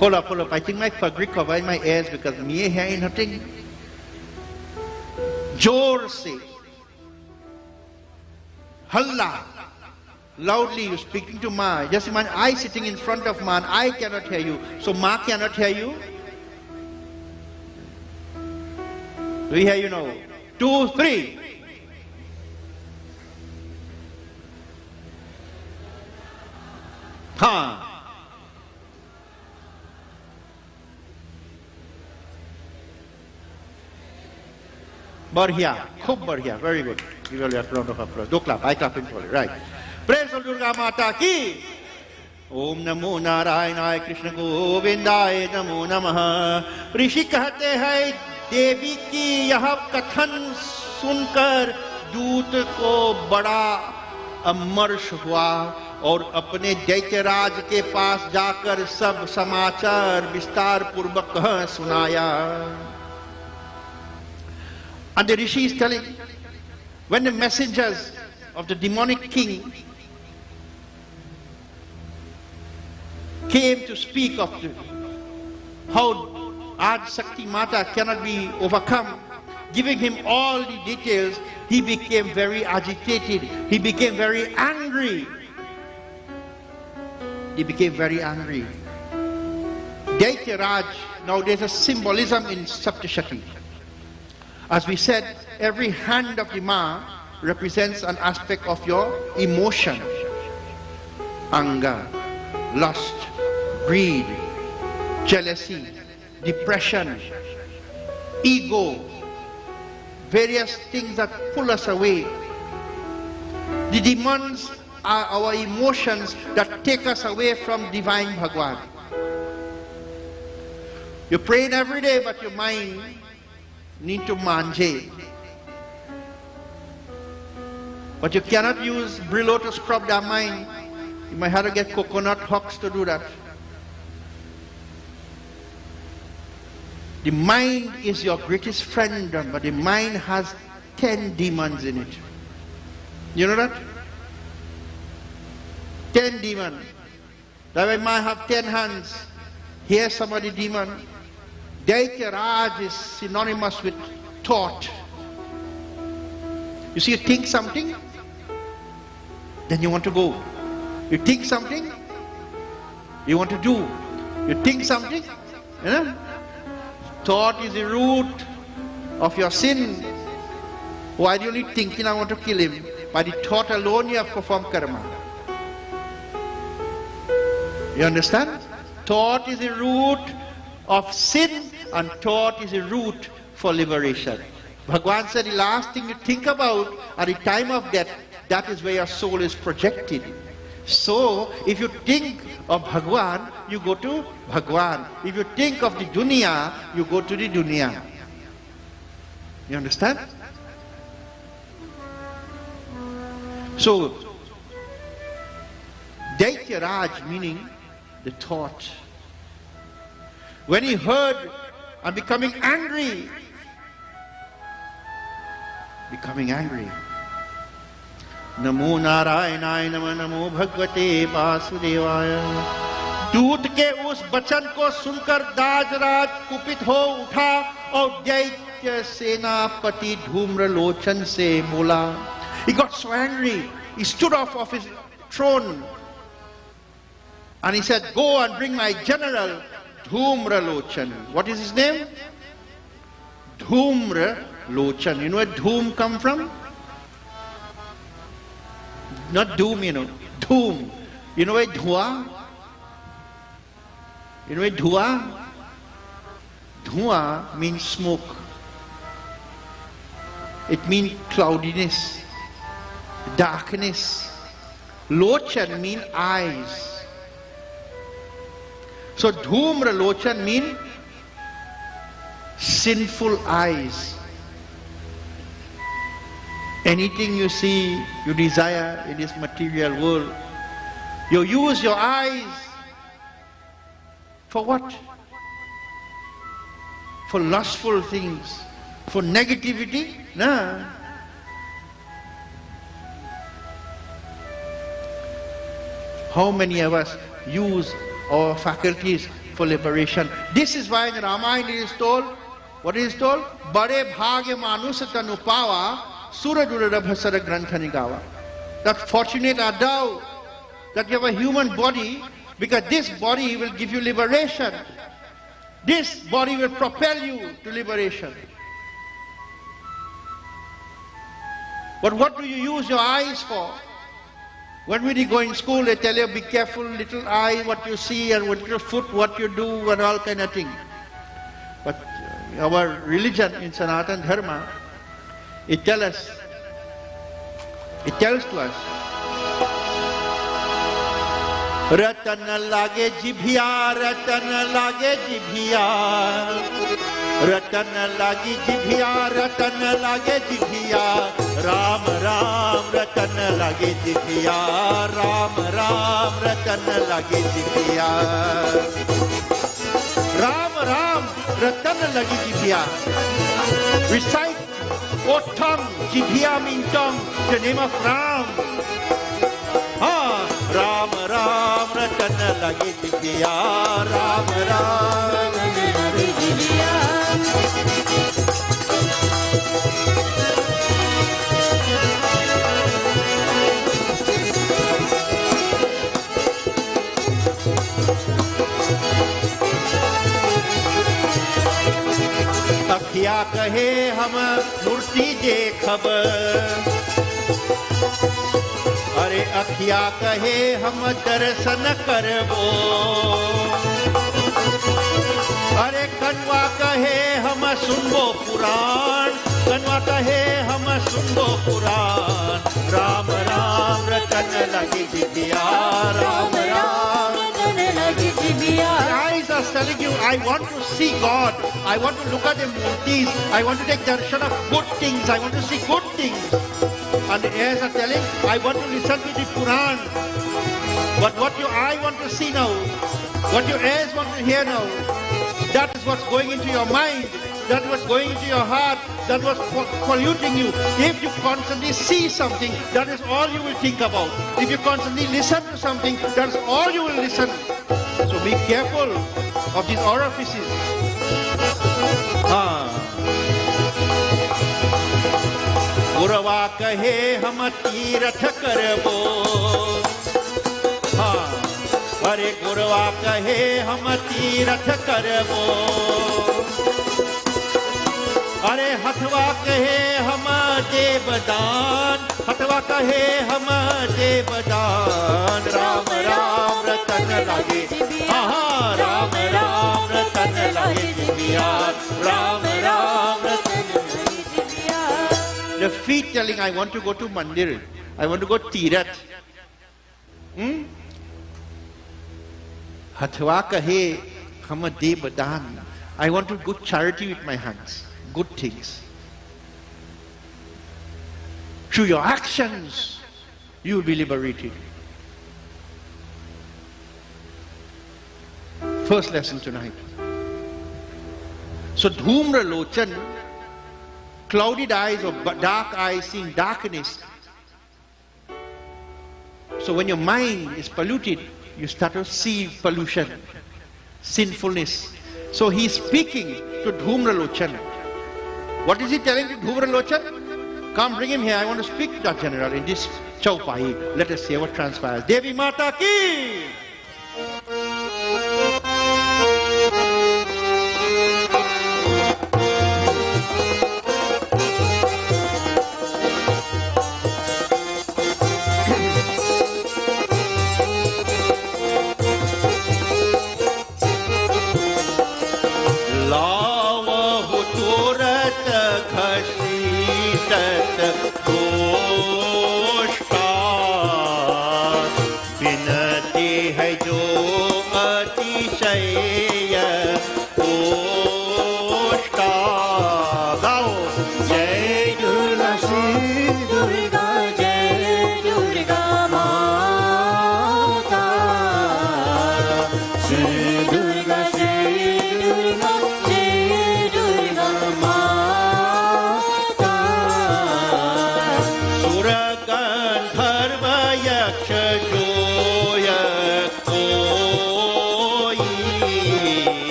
Hold up. I think my fabric covered my ears because me here nothing. जोर से halla. Loudly, you're speaking to Ma. Just imagine I sitting in front of Ma and I cannot hear you. So Ma cannot hear you. We hear you now. 2, 3. Ha. Barhya. Khub barhya. Very good. Give a round of applause. Do clap. I clap in for it. Right. Praise of Durga Mata ki. Om Namo Narayanaय Krishna Govindaय Namo Namaha. ऋषि कहते हैं देवी की यह कथन सुनकर दूत को बड़ा अमर्ष हुआ और अपने दैत्यराज के पास जाकर सब समाचार विस्तार पूर्वक सुनाया. And the Rishi is telling, when the messengers of the demonic king came to speak of how Adi Shakti Mata cannot be overcome, giving him all the details, he became very agitated. He became very angry. He became very angry. Daitya Raj, now there's a symbolism in Saptashati. As we said, every hand of the Ma represents an aspect of your emotion. Anger, lust, greed, jealousy, depression, ego, various things that pull us away. The demons are our emotions that take us away from divine Bhagwan. You're praying every day, but your mind needs to manje. But you cannot use Brillo to scrub that mind. You might have to get coconut hawks to do that. The mind is your greatest friend, but the mind has 10 demons in it. You know that? 10 demons. That way might have 10 hands. Here's some of the demons. Daitya Raj is synonymous with thought. You see, you think something, then you want to go. You think something, you want to do. You think something, you know? Thought is the root of your sin. Why are you only thinking I want to kill him? By the thought alone you have performed karma. You understand? Thought is the root of sin, and thought is the root for liberation. Bhagwan said the last thing you think about at the time of death, that is where your soul is projected. So, if you think of Bhagwan, you go to Bhagwan. If you think of the dunya, you go to the dunya. You understand? So, Daitya Raj meaning the thought. When he heard, I'm becoming angry. नमो नारायणाय नमः नमो भगवते वासुदेवाय। दूत के उस वचन को सुनकर दाजराज कुपित हो उठा और दैत्य सेनापति धूम्रलोचन से बोला। He got so angry, he stood off of his throne and he said, go and bring my general Dhumralochan. What is his name? Dhumralochan. You know where Dhoom come from? Not doom, you know. Dhoom. You know where Dhua? You know where Dhua? Dhua means smoke. It means cloudiness, darkness. Lochan means eyes. So Dhumra Lochan means sinful eyes. Anything you see, you desire in this material world, you use your eyes for what? For lustful things, for negativity? No. How many of us use our faculties for liberation? This is why in Ramayana it is told, what is told? Bade bhagya manus tanu pava suradurabhasara granthani gava. That fortunate are thou that you have a human body, because this body will give you liberation. This body will propel you to liberation. But what do you use your eyes for? When we go in school, they tell you, be careful, little eye, what you see, and with your foot, what you do, and all kind of thing. But our religion in Sanatana Dharma, it tells to us, Ratan lage jibhiya, ratan lage jibhiya, ratan lage jibhiya, ratan lage jibhiya, Ram Ram ratan lage jibhiya, Ram Ram ratan lage jibhiya, Ram Ram ratan lage jibhiya. Recite, O tongue, jibhiya means tongue, the name of Ram. Ram Ram ratan lage jibhiya, Ram Ram lage jibhiya. अखिया कहे हम मूर्ति देखब, अरे अखिया कहे हम दर्शन करबो, अरे कनवा कहे हम सुनबो पुराण, कनवा कहे हम सुनबो पुराण, राम राम रतन लगे I want to see God. I want to look at the murtis. I want to take darshan of good things. I want to see good things. And the heirs are telling, I want to listen to the Quran. But what your eye want to see now, what your ears want to hear now, that is what's going into your mind. That was going into your heart. That was polluting you. If you constantly see something, that is all you will think about. If you constantly listen to something, that is all you will listen. So be careful of these orifices. Gurava kahe hum teerath karbo. Hare Gurava kahe hum teerath karbo. अरे हथवा कहे हम देवदान, हथवा कहे हम देवदान, राम राम रतन लगे, हाँ राम राम रतन लगे जिबिया, राम राम रतन लगे जिबिया. The feet telling, I want to go to Mandir, I want to go Tirath. हथवा कहे हम देवदान, I want to do charity with my hands. Good things. Through your actions, you will be liberated. First lesson tonight. So, dhumra lochan, clouded eyes or dark eyes seeing darkness. So, when your mind is polluted, you start to see pollution, sinfulness. So, he is speaking to dhumra lochan. What is he telling to Dhumra Lochan? Come, bring him here. I want to speak to that general in this chaupai. Let us see what transpires. Devi Mata ki!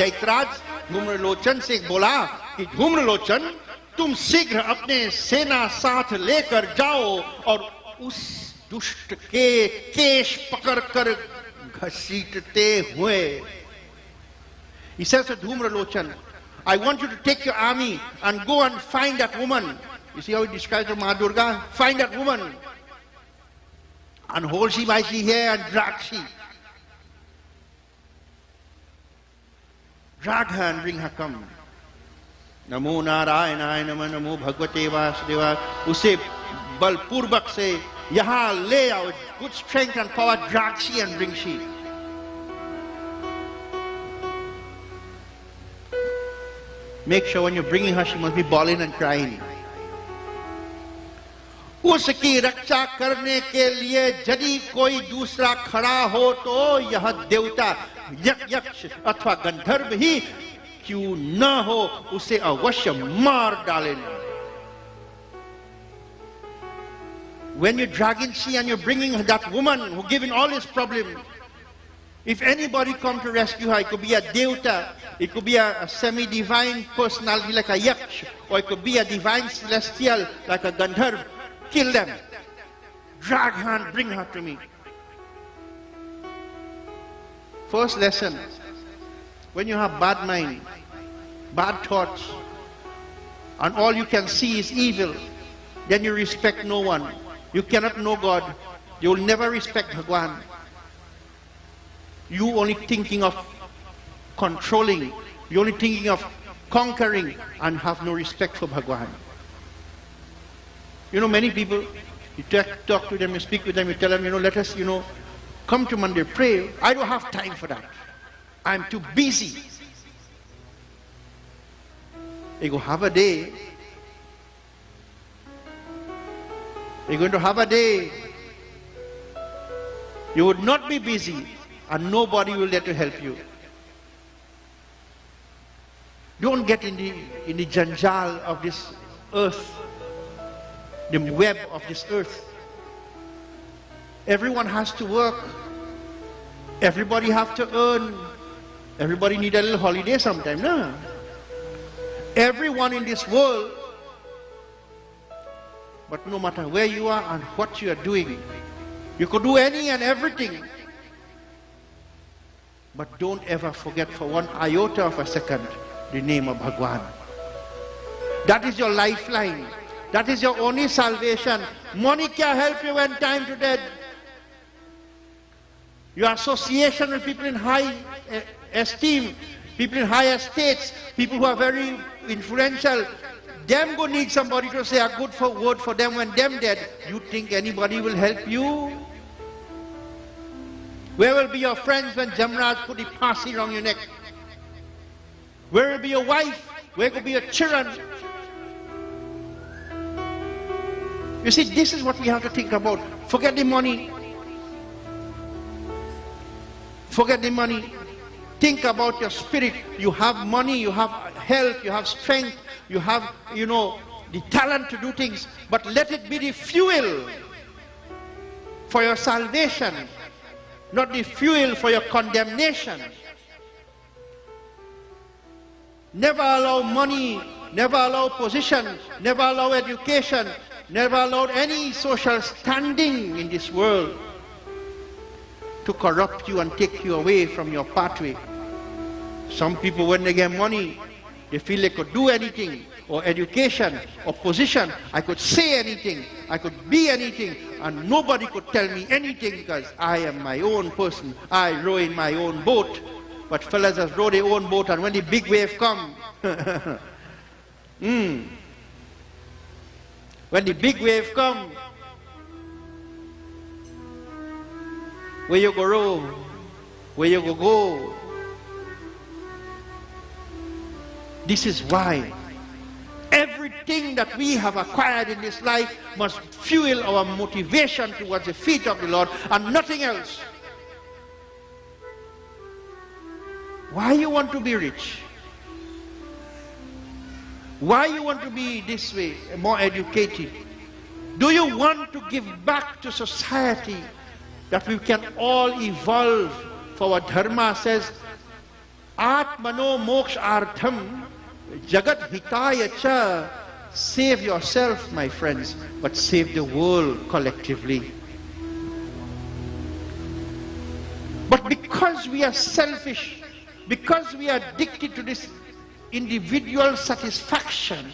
दैतराज Dhumralochan से बोला कि धूम्रलोचन तुम शीघ्र अपने सेना साथ लेकर जाओ और उस दुष्ट के केश पकड़कर घसीटते हुए. He says to Dhumralochana, I want you to take your army and go and find that woman. You see how he describes her, Ma Durga? Find that woman and hold she by she hair and drag she. Drag her and bring her come. Namo Narayanaaya Namah Namo Bhagavate Vasudevaya. उसे बलपूर्वक से यहाँ ले आओ. Good strength and power, drag she and bring she. Make sure when you're bringing her, she must be bawling and crying. उसकी रक्षा करने के लिए यदि कोई दूसरा खड़ा हो तो यह देवता यक्ष अथवा गंधर्व ही क्यों न हो उसे अवश्य मार डालेंगे. When you're dragging she and you're bringing that woman who given all his problem, if anybody come to rescue her, it could be a devta, it could be a semi-divine personality like a yaksh, or it could be a divine celestial like a gandharv. Kill them. Drag her and bring her to me. First lesson, when you have bad mind, bad thoughts, and all you can see is evil, then you respect no one. You cannot know God. You will never respect Bhagwan. You only thinking of controlling. You only thinking of conquering and have no respect for Bhagwan. You know, many people, you talk to them, you speak with them, you tell them, let us, come to Mandir, pray. I don't have time for that. I'm too busy. You go have a day. You're going to have a day. You would not be busy and nobody will there to help you. Don't get in the janjal of this earth, the web of this earth. Everyone has to work. Everybody have to earn. Everybody need a little holiday sometime, no? Everyone in this world, but no matter where you are and what you are doing, you could do any and everything. But don't ever forget for one iota of a second the name of Bhagwan. That is your lifeline. That is your only salvation. Money can help you when time to dead. Your association with people in high esteem, people in high estates, people who are very influential, them go need somebody to say a good word for them when them dead. You think anybody will help you? Where will be your friends when Jamraj put the pasi around your neck? Where will be your wife? Where will be your children? You see, this is what we have to think about. Forget the money. Forget the money. Think about your spirit. You have money, you have health, you have strength, you have, the talent to do things. But let it be the fuel for your salvation, not the fuel for your condemnation. Never allow money, never allow position, never allow education, never allow any social standing in this world to corrupt you and take you away from your pathway. Some people, when they get money, they feel they could do anything, or education, or position. I could say anything, I could be anything, and nobody could tell me anything because I am my own person. I row in my own boat. But fellas just row their own boat, and when the big wave come, when the big wave come, where you go row, where you go. This is why everything that we have acquired in this life must fuel our motivation towards the feet of the Lord and nothing else. Why you want to be rich? Why you want to be this way, more educated? Do you want to give back to society that we can all evolve? For what Dharma says, Atmano moksha artham jagat hitaya cha. Save yourself, my friends, but save the world collectively. But because we are selfish, because we are addicted to this individual satisfaction,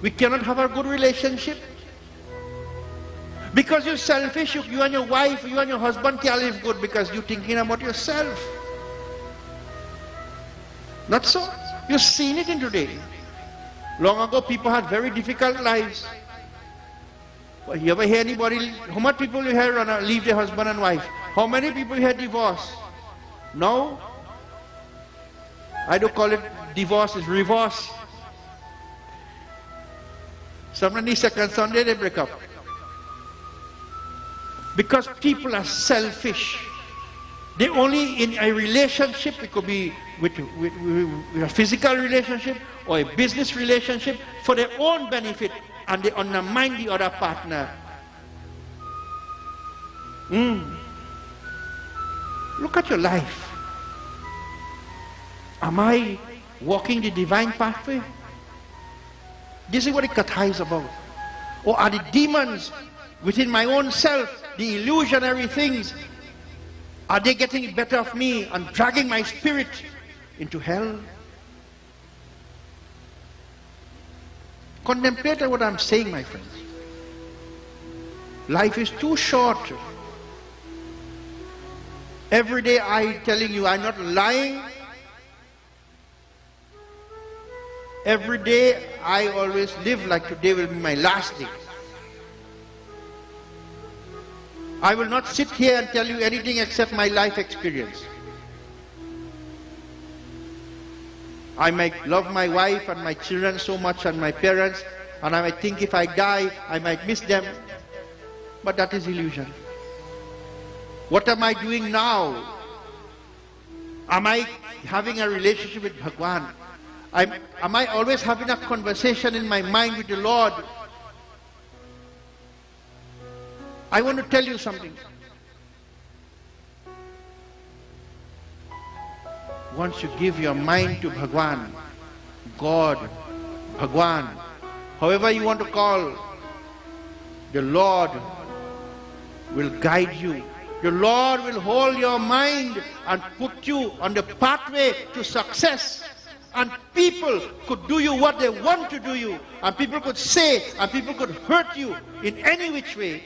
we cannot have a good relationship. Because you're selfish, you and your wife, you and your husband can't live good because you're thinking about yourself. Not so. You've seen it in today. Long ago, people had very difficult lives. But you ever hear anybody, how much people you hear leave their husband and wife? How many people you hear divorce? No? I don't call it divorce, it's reverse. Somebody second Sunday they break up. Because people are selfish. They only in a relationship, it could be with a physical relationship or a business relationship, for their own benefit, and they undermine the other partner. Look at your life. Am I walking the divine pathway? This is what the Katha is about. Or are the demons within my own self, the illusionary things, are they getting better of me and dragging my spirit into hell? Contemplate on what I'm saying, my friends. Life is too short. Every day I'm telling you, I'm not lying. Every day I always live like today will be my last day. I will not sit here and tell you anything except my life experience. I might love my wife and my children so much and my parents, and I might think if I die, I might miss them. But that is illusion. What am I doing now? Am I having a relationship with Bhagwan? Am I always having a conversation in my mind with the Lord? I want to tell you something. Once you give your mind to Bhagwan, God, Bhagwan, however you want to call, the Lord will guide you. The Lord will hold your mind and put you on the pathway to success. And people could do you what they want to do you. And people could say, and people could hurt you in any which way.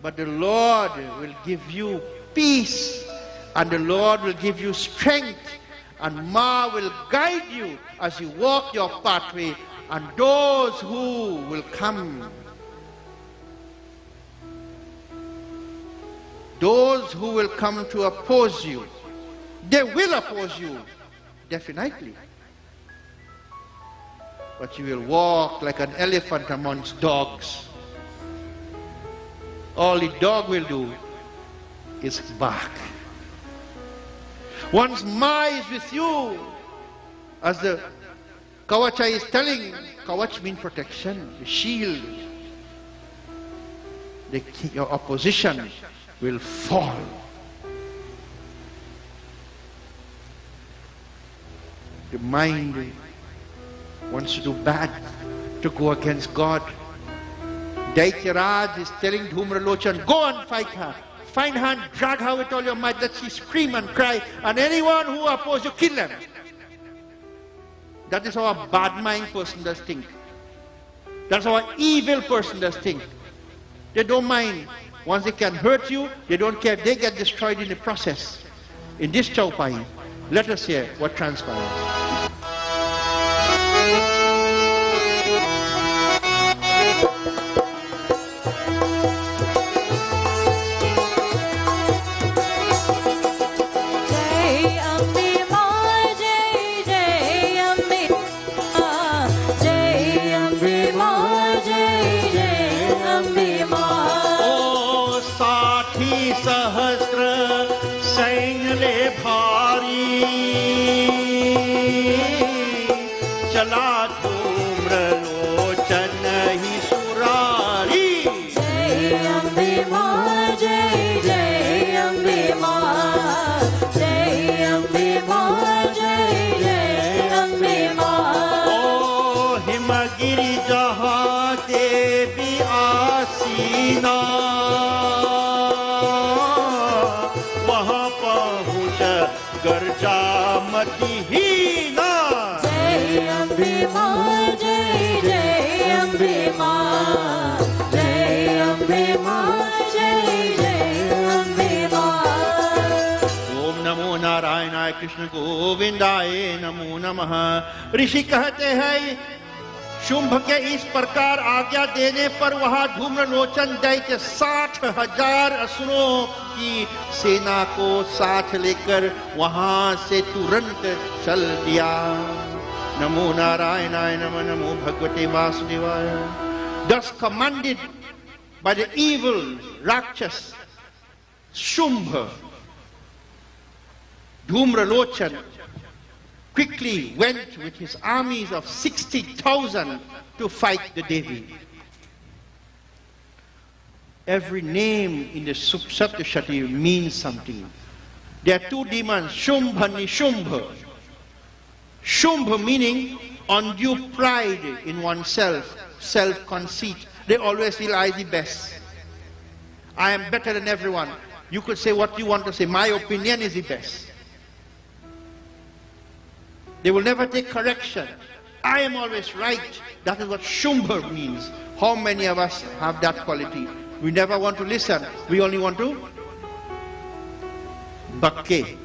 But the Lord will give you peace. And the Lord will give you strength. And Ma will guide you as you walk your pathway. And those who will come, those who will come to oppose you, they will oppose you, definitely. But you will walk like an elephant amongst dogs. All the dog will do is bark. Once Ma is with you, as the Kawacha is telling, Kawach means protection, the shield. Your opposition will fall. The mind wants to do bad, to go against God. Daityaraj is telling Dhumralochan, go and fight her. Find her and drag her with all your might, that she scream and cry, and anyone who opposes you, kill them. That is how a bad mind person does think. That's how an evil person does think. They don't mind. Once they can hurt you, they don't care if they get destroyed in the process. In this Chaupai, let us hear what transpires. Krishna गोविंदाय नमो नमः। ऋषि कहते हैं शुंभ के इस प्रकार आज्ञा देने पर वहां धूम्रलोचन दैत्य 60,000 असुरों की सेना को साथ लेकर वहां से तुरंत चल दिया। नमो नारायणाय नमो नमो भगवते वासुदेवाय। Thus commanded by the evil Rakshas Shumbha, Dhumralochan quickly went with his armies of 60,000 to fight the Devi. Every name in the Saptashati means something. There are two demons, Shumbha and Nishumbha. Shumbha meaning undue pride in oneself, self-conceit. They always feel I the best. I am better than everyone. You could say what you want to say. My opinion is the best. They will never take correction. I am always right. That is what Shumbha means. How many of us have that quality? We never want to listen. We only want to bakke.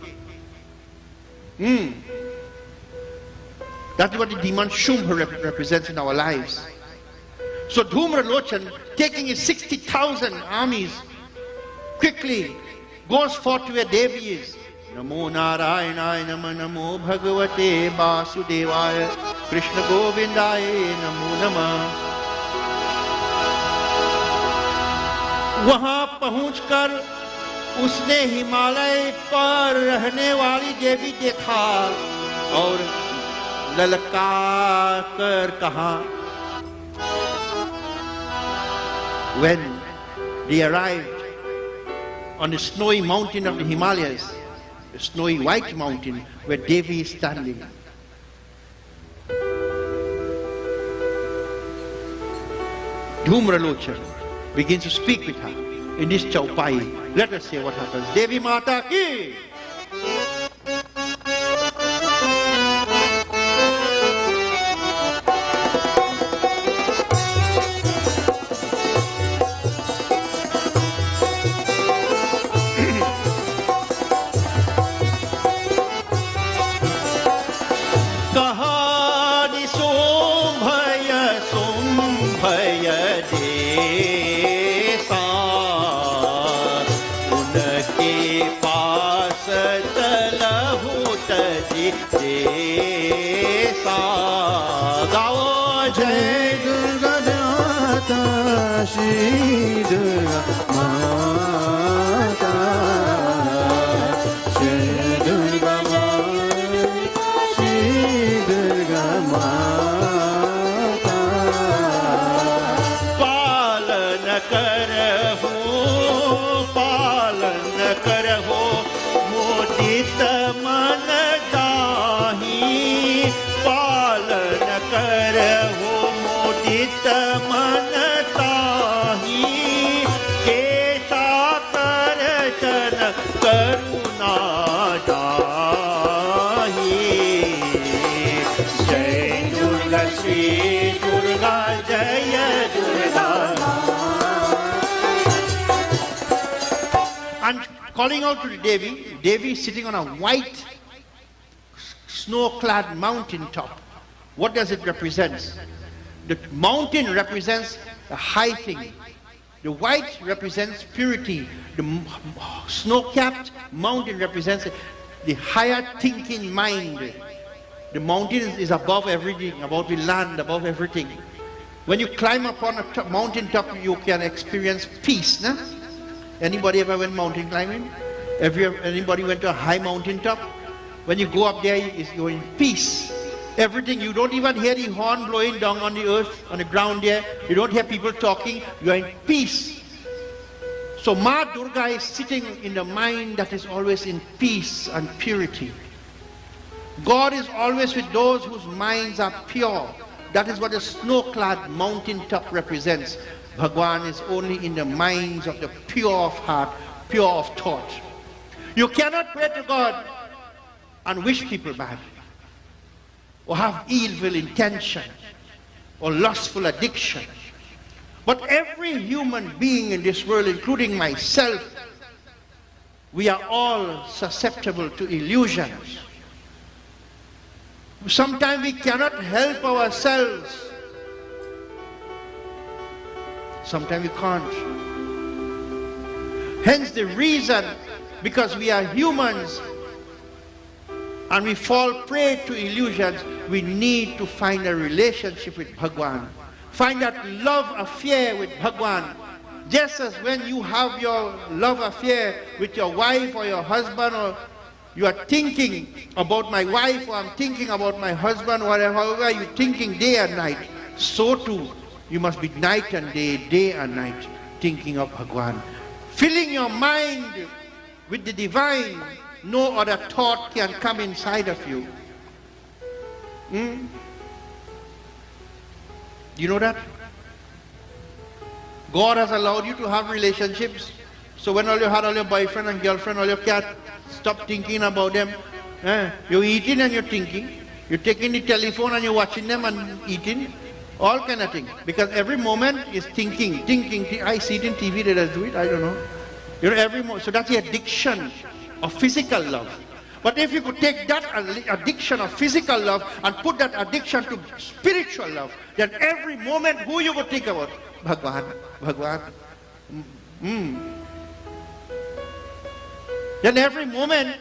That is what the demon Shumbha represents in our lives. So Dhumra Lochan, taking his 60,000 armies, quickly goes forth to where Devi is. Namo Narayanaya Nama Namo Bhagavate Vasudevaya Krishna Govindaya Namo Nama. वहां पहुंचकर उसने हिमालय पर रहने वाली देवी देखा और ललकार कर कहा. When they arrived on the snowy mountain of the Himalayas, the snowy white mountain where Devi is standing, Dhumralochan begins to speak with her in this chaupai. Let us see what happens. Devi Mata ki! Shri Durga Mata, Shri Durga Mata, Shri Durga Mata. Palan karaho, modit man dahi. Palan karaho, modit man. And calling out to the Devi, Devi is sitting on a white, snow-clad mountain top. What does it represent? The mountain represents a high thing. The white represents purity. The snow-capped mountain represents the higher thinking mind. The mountain is above everything, above the land, above everything. When you climb up on a mountain top, you can experience peace. Nah? Anybody ever went mountain climbing? Anybody went to a high mountain top? When you go up there, you're in peace. Everything, you don't even hear the horn blowing down on the earth, on the ground there. You don't hear people talking. You're in peace. So Ma Durga is sitting in the mind that is always in peace and purity. God is always with those whose minds are pure. That is what the snow-clad mountain top represents. Bhagwan is only in the minds of the pure of heart, pure of thought. You cannot pray to God and wish people bad, or have evil intention, or lustful addiction. But every human being in this world, including myself, we are all susceptible to illusions. Sometimes we cannot help ourselves. Sometimes we can't. Hence the reason, because we are humans and we fall prey to illusions, we need to find a relationship with Bhagwan. Find that love affair with Bhagwan. Just as when you have your love affair with your wife or your husband, or you are thinking about my wife, or I'm thinking about my husband, whatever, however you're thinking day and night, so too you must be night and day and night, thinking of Bhagwan. Filling your mind with the divine, no other thought can come inside of you. You know that? God has allowed you to have relationships. So when all you had all your boyfriend and girlfriend, all your cat, stop thinking about them. You're eating and you're thinking. You're taking the telephone and you're watching them and eating. All kind of thing. Because every moment is thinking. I see it in TV, they just do it, I don't know. You know, every moment. So that's the addiction of physical love. But if you could take that addiction of physical love and put that addiction to spiritual love, then every moment who you would think about? Bhagwan. Then every moment,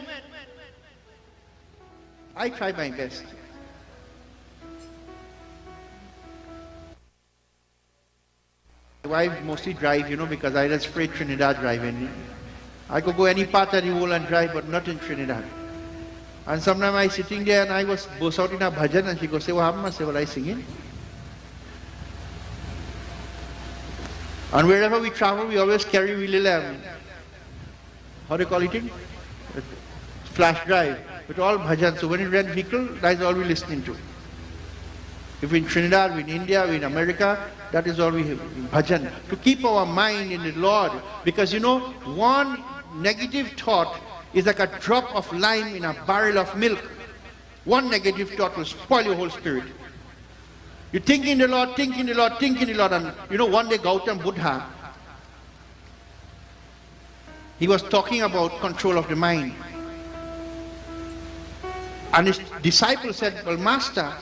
I try my best. My wife mostly drive, you know, because I just afraid Trinidad driving. I could go any part of the world and drive, but not in Trinidad. And sometimes I sitting there and I was burst out in a bhajan and she goes, say, what happened? I say, well, I singing. And wherever we travel, we always carry we little, how do you call it? Flash drive with all bhajan. So when we rent vehicle, that's all we listening to. If we're in Trinidad, we're in India, we're in America, that is all we have, bhajan. To keep our mind in the Lord. Because you know, one negative thought is like a drop of lime in a barrel of milk. One negative thought will spoil your whole spirit. You think in the Lord, and you know, one day Gautam Buddha, he was talking about control of the mind. And his disciple said, well, Master,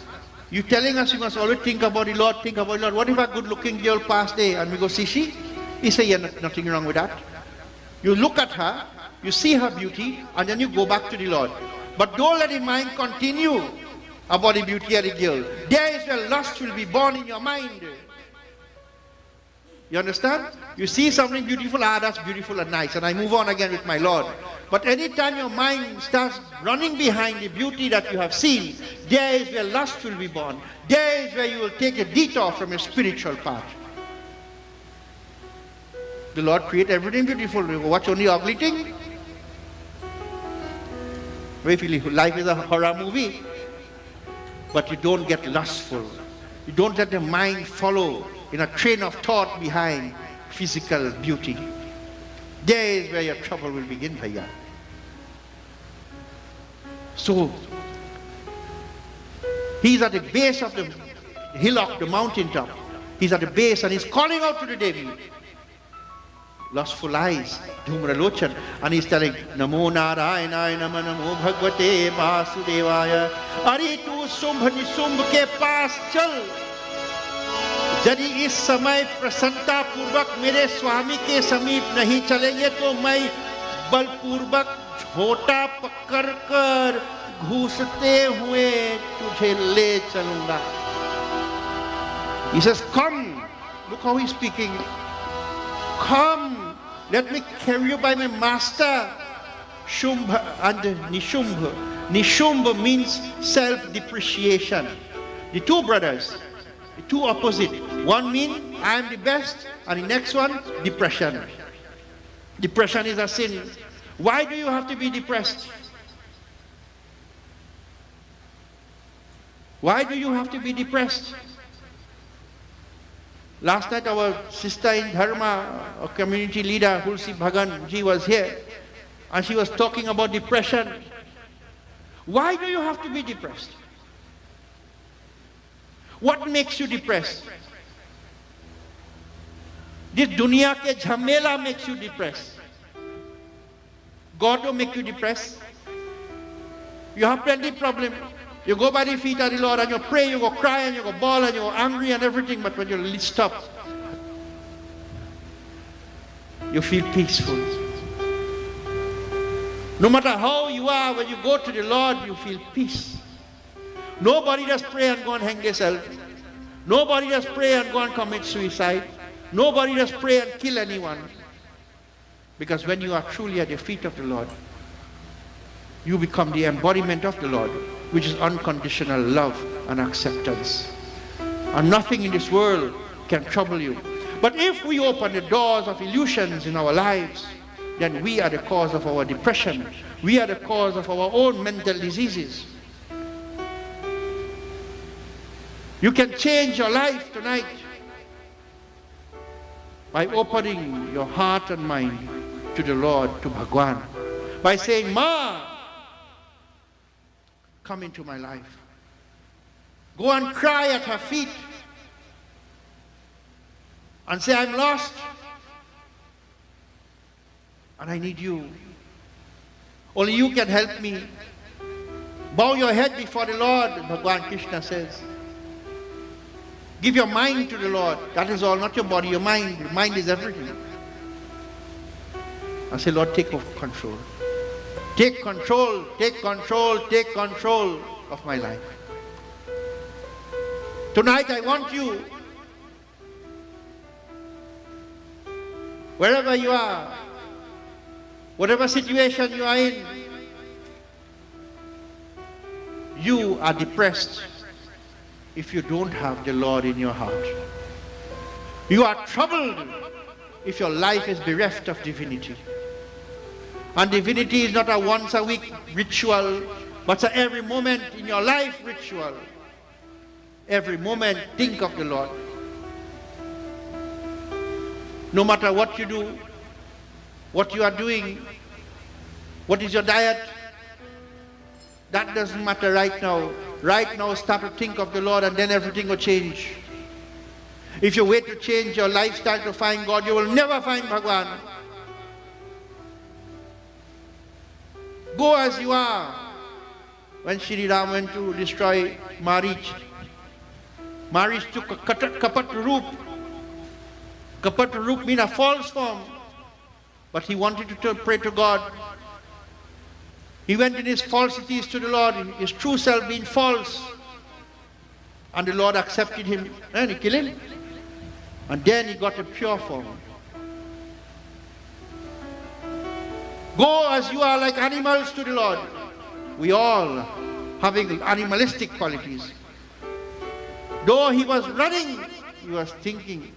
you telling us you must always think about the Lord, think about the Lord. What if a good-looking girl passed there and we go, see she? He said, yeah, nothing wrong with that. You look at her, you see her beauty, and then you go back to the Lord. But don't let the mind continue about the beauty of the girl. There is where lust will be born in your mind. You understand? You see something beautiful, that's beautiful and nice, and I move on again with my Lord. But anytime your mind starts running behind the beauty that you have seen, there is where lust will be born. There is where you will take a detour from your spiritual path. The Lord created everything beautiful. You watch only ugly thing. Life is a horror movie. But you don't get lustful. You don't let the mind follow in a train of thought behind physical beauty. There is where your trouble will begin, Bhaiya. So, he's at the base of the hillock, the mountaintop. He's at the base and he's calling out to the Devi. Lustful eyes, Dhumralochan, and he's telling, Namo Narayana, Namo Namo Bhagavate Vasudevaya, Ari tu Sumbh Nishumbh ke paas chal. यदि इस समय प्रसन्नता पूर्वक मेरे स्वामी के समीप नहीं चलेंगे तो मैं बलपूर्वक झोटा पकड़ कर घुसते हुए तुझे ले चलूंगा. He says, come. Look how he's speaking. Come, let me carry you by my master. Shumbh and Nishumbh. Nishumbh means self-depreciation. The two brothers, the two opposite. One means I am the best, and the next one, depression. Depression is a sin. Why do you have to be depressed? Why do you have to be depressed? Last night our sister in Dharma, a community leader, Hulsi Bhagan, she was here, and she was talking about depression. Why do you have to be depressed? What makes you depressed? This dunya ke jhamela makes you depressed. God will make you depressed. You have plenty of problems. You go by the feet of the Lord and you pray, you go cry and you go bawl and you go angry and everything, but when you stop, you feel peaceful. No matter how you are, when you go to the Lord, you feel peace. Nobody does pray and go and hang themselves. Nobody does pray and go and commit suicide. Nobody does pray and kill anyone. Because when you are truly at the feet of the Lord, you become the embodiment of the Lord, which is unconditional love and acceptance. And nothing in this world can trouble you. But if we open the doors of illusions in our lives, then we are the cause of our depression. We are the cause of our own mental diseases. You can change your life tonight by opening your heart and mind to the Lord, to Bhagwan. By saying, Ma, come into my life. Go and cry at her feet and say, I'm lost and I need you. Only you can help me. Bow your head before the Lord, Bhagavan Krishna says. Give your mind to the Lord. That is all, not your body, your mind. Your mind is everything. I say, Lord, take control. Take control, take control, take control of my life. Tonight I want you, wherever you are, whatever situation you are in, you are depressed if you don't have the Lord in your heart. You are troubled if your life is bereft of divinity. And divinity is not a once a week ritual, but a every moment in your life ritual. Every moment, think of the Lord. No matter what you do, what you are doing, what is your diet, that doesn't matter right now. Right now, start to think of the Lord and then everything will change. If you wait to change your lifestyle to find God, you will never find Bhagwan. Go as you are. When Shri Ram went to destroy Marich, Marich took a kapat roop. Kapat roop means a false form. But he wanted to pray to God. He went in his falsities to the Lord, his true self being false. And the Lord accepted him and he killed him. And then he got a pure form. Go as you are like animals to the Lord. We all having animalistic qualities. Though he was running, he was thinking.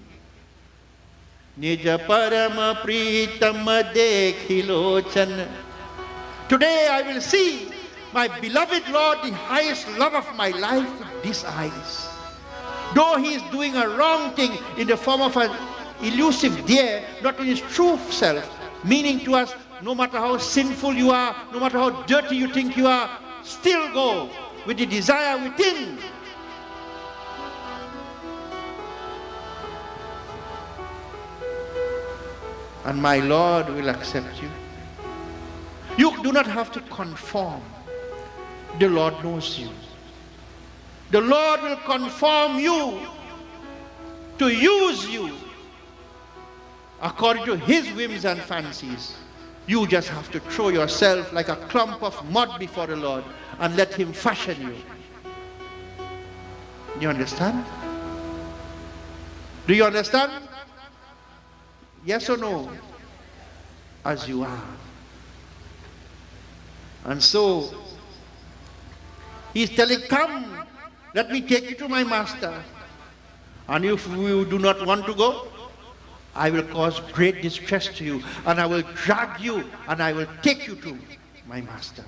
Nija parama pritama dekhilochan. Today I will see my beloved Lord, the highest love of my life, with these eyes. Though he is doing a wrong thing in the form of an elusive deer, not in his true self, meaning to us, no matter how sinful you are, no matter how dirty you think you are, still go with the desire within. And my Lord will accept you. You do not have to conform. The Lord knows you. The Lord will conform you to use you according to his whims and fancies. You just have to throw yourself like a clump of mud before the Lord and let him fashion you. Do you understand? Do you understand? Yes or no? As you are. And so, he's telling, come, let me take you to my master. And if you do not want to go, I will cause great distress to you, and I will drag you, and I will take you to my master.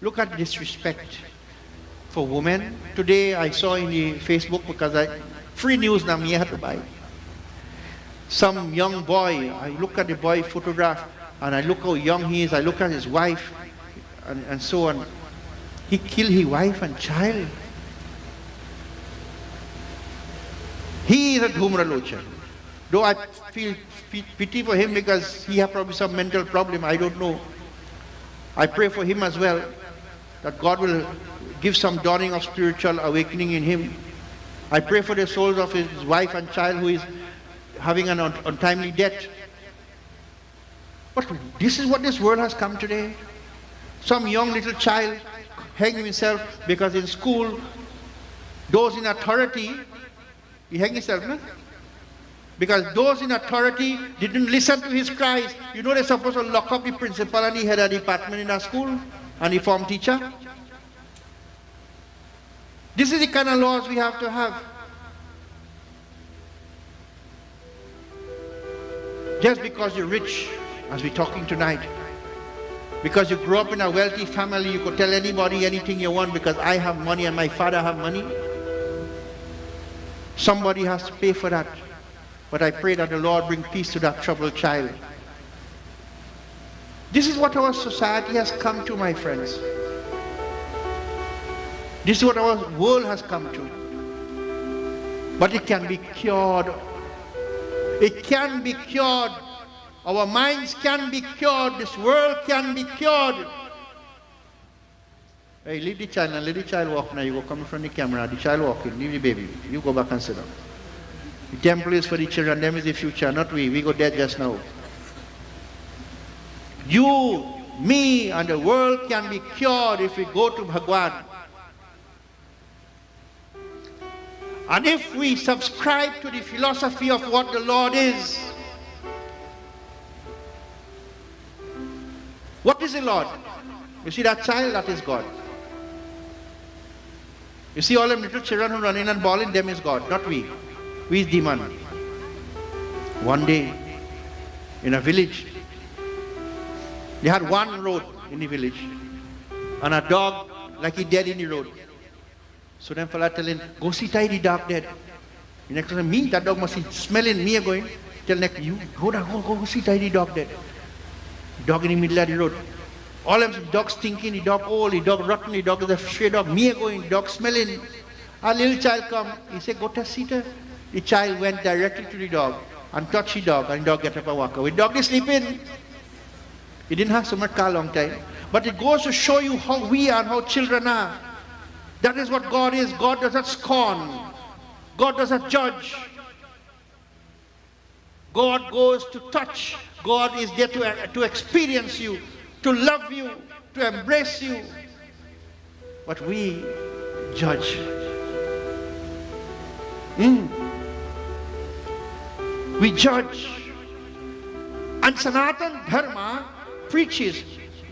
Look at disrespect for women. Today I saw in the Facebook, because free news na miya to buy. Some young boy, I look at the boy photograph, and I look how young he is, I look at his wife, and so on. He killed his wife and child. He is a Dhumralochan. Though I feel pity for him because he has probably some mental problem, I don't know. I pray for him as well, that God will give some dawning of spiritual awakening in him. I pray for the souls of his wife and child who is having an untimely death. But this is what this world has come today. Some young little child hanging himself because in school, those in authority, he hang himself, no? Because those in authority didn't listen to his cries. You know they're supposed to lock up the principal and the head of the department in our school and the form teacher. This is the kind of laws we have to have. Just because you're rich, as we're talking tonight, because you grew up in a wealthy family, you could tell anybody anything you want because I have money and my father have money. Somebody has to pay for that. But I pray that the Lord bring peace to that troubled child. This is what our society has come to, my friends. This is what our world has come to. But it can be cured. It can be cured. Our minds can be cured. This world can be cured. Hey, leave the child and let the child walk now. You go come in front of the camera. The child walking. Leave the baby. You go back and sit down. The temple is for the children. Them is the future, not we. We go dead just now. You, me, and the world can be cured if we go to Bhagwan. And if we subscribe to the philosophy of what the Lord is. What is the Lord? You see that child? That is God. You see all them little children who run in and ball in, them is God, not we. We is demon. One day, in a village, they had one road in the village, and a dog like he dead in the road. So then fella telling, go see tidy dog dead. The next time, me, that dog must be smelling me going. Tell next, you go down, go see tidy dog dead. Dog in the middle of the road. All of them, dog stinking, the dog old, the dog rotten, the dog is a stray dog. Me going, dog smelling. A little child come, he said, go to see her. The child went directly to the dog and touched the dog, and the dog get up and walk away. The dog is sleeping. He didn't have so much car long time. But it goes to show you how we are and how children are. That is what God is. God does not scorn. God does not judge. God goes to touch. God is there to experience you, to love you, to embrace you. But we judge. We judge. And Sanatan Dharma preaches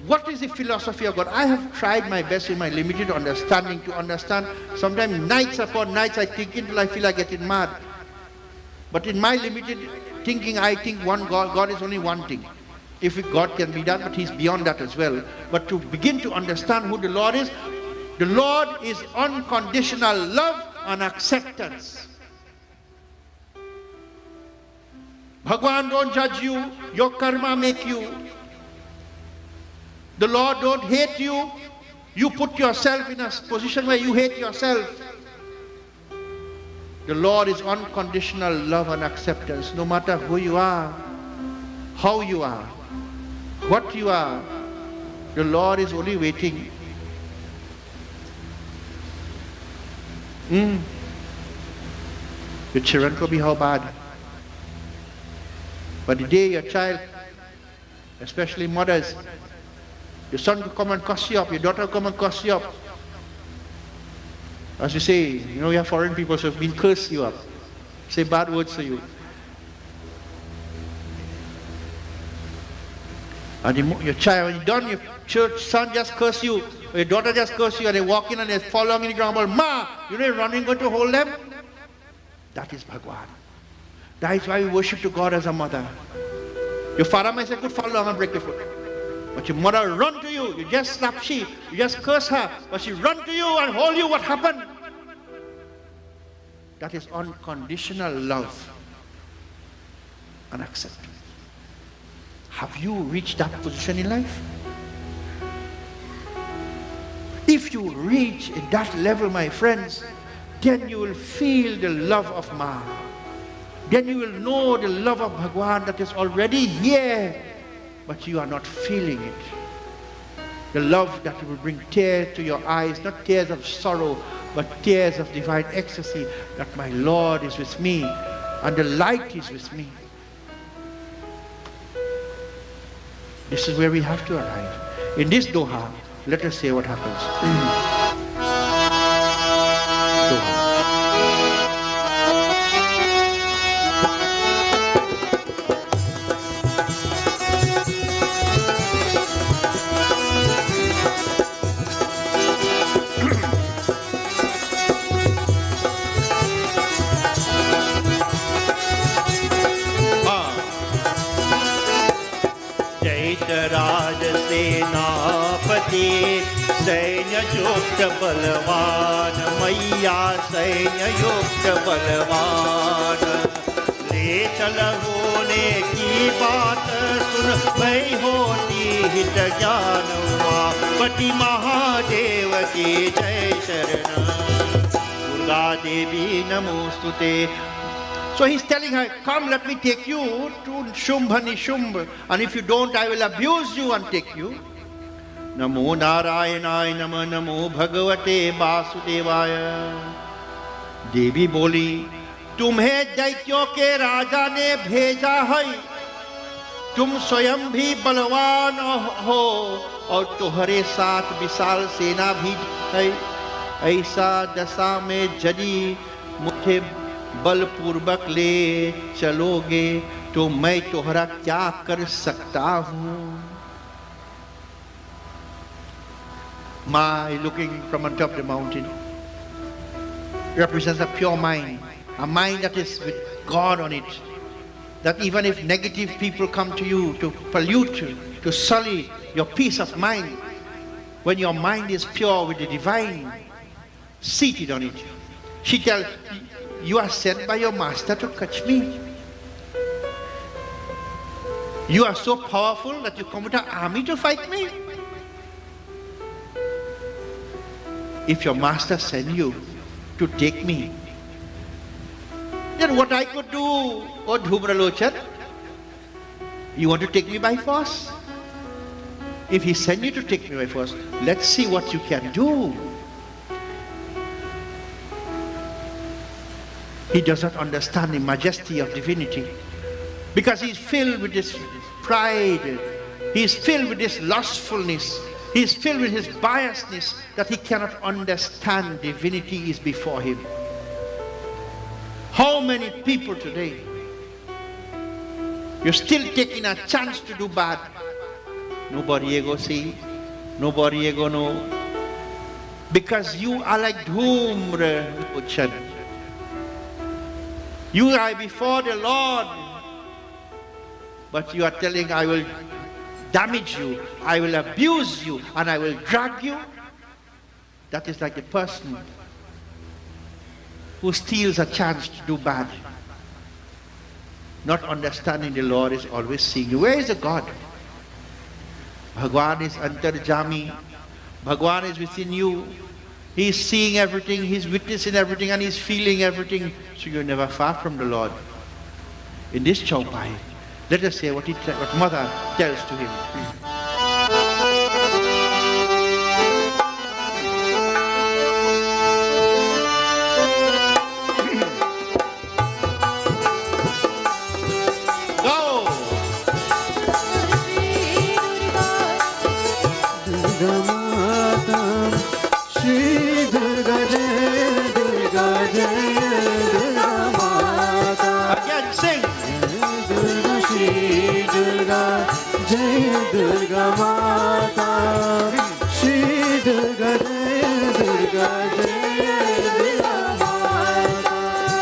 what is the philosophy of God. I have tried my best in my limited understanding to understand. Sometimes nights upon nights I think until I feel like getting mad. But in my limited thinking, I think one God. God is only one thing. If God can be done, but He's beyond that as well. But to begin to understand who the Lord is unconditional love and acceptance. Bhagwan don't judge you, your karma make you. The Lord don't hate you, you put yourself in a position where you hate yourself. The Lord is unconditional love and acceptance, no matter who you are, how you are, what you are. The Lord is only waiting. Your children could be how bad. But the day your child, especially mothers, your son will come and cuss you up, your daughter will come and cuss you up. As you say, you know, we have foreign people who have been cursed you up, say bad words to you. And your child, when you're done, your church son just curse you, or your daughter just curse you, and they walk in and they fall along in the ground, but Ma, you know, you're running, going to hold them. That is Bhagwan. That is why we worship to God as a mother. Your father might say, "Good, fall along and break your foot." But your mother run to you. You just slap she. You just curse her. But she run to you and hold you. What happened? That is unconditional love and acceptance. Have you reached that position in life? If you reach in that level, my friends, then you will feel the love of Ma. Then you will know the love of Bhagwan that is already here, but you are not feeling it. The love that will bring tears to your eyes, not tears of sorrow, but tears of divine ecstasy, that my Lord is with me and the light is with me. This is where we have to arrive. In this Doha, let us say what happens. Doha. सैन्य युक्त बलवान मैया सैन्य युक्त बलवान ले चलहो सुनने की बात सुन भई होती हित ज्ञान पति महादेव की जय शरण दुर्गा देवी नमोस्तुते. So he's telling her, come, let me take you to Shumbha Nishumb, and if you don't, I will abuse you and take you. Namo Narayanaya Nama Namo Bhagavate Vasudevaya. देवी बोली, तुम्हें दैत्यों के राजा ने भेजा है, तुम स्वयं भी बलवान हो और तुम्हारे साथ विशाल सेना भी है. ऐसा दशा में यदि मुझे बलपूर्वक ले चलोगे तो मैं तुम्हारा क्या कर सकता हूं. Ma, looking from on top of the mountain, represents a pure mind, a mind that is with God on it, that even if negative people come to you to pollute you, to sully your peace of mind, when your mind is pure with the divine seated on it, she tells, you are sent by your master to catch me. You are so powerful that you come with an army to fight me. If your master send you to take me, then what I could do, oh Dhumralochan? You want to take me by force? If he send you to take me by force, let's see what you can do. He does not understand the majesty of divinity because he's filled with this pride, he's filled with this lustfulness, he's filled with his biasness that he cannot understand divinity is before him. How many people today, you're still taking a chance to do bad. Nobody ego see, nobody ego know, because you are like Dhumralochan. You are before the Lord, but you are telling, I will damage you, I will abuse you, and I will drag you. That is like the person who steals a chance to do bad, not understanding the Lord is always seeing you. Where is the God? Bhagwan is antarjami. Bhagwan is within you. He is seeing everything, he is witnessing everything, and he is feeling everything. So you're never far from the Lord. In this Chaupai, let us say what Mother tells to him. Durga Mata, Shri Durga Jaya Durga Jaya Durga Mata.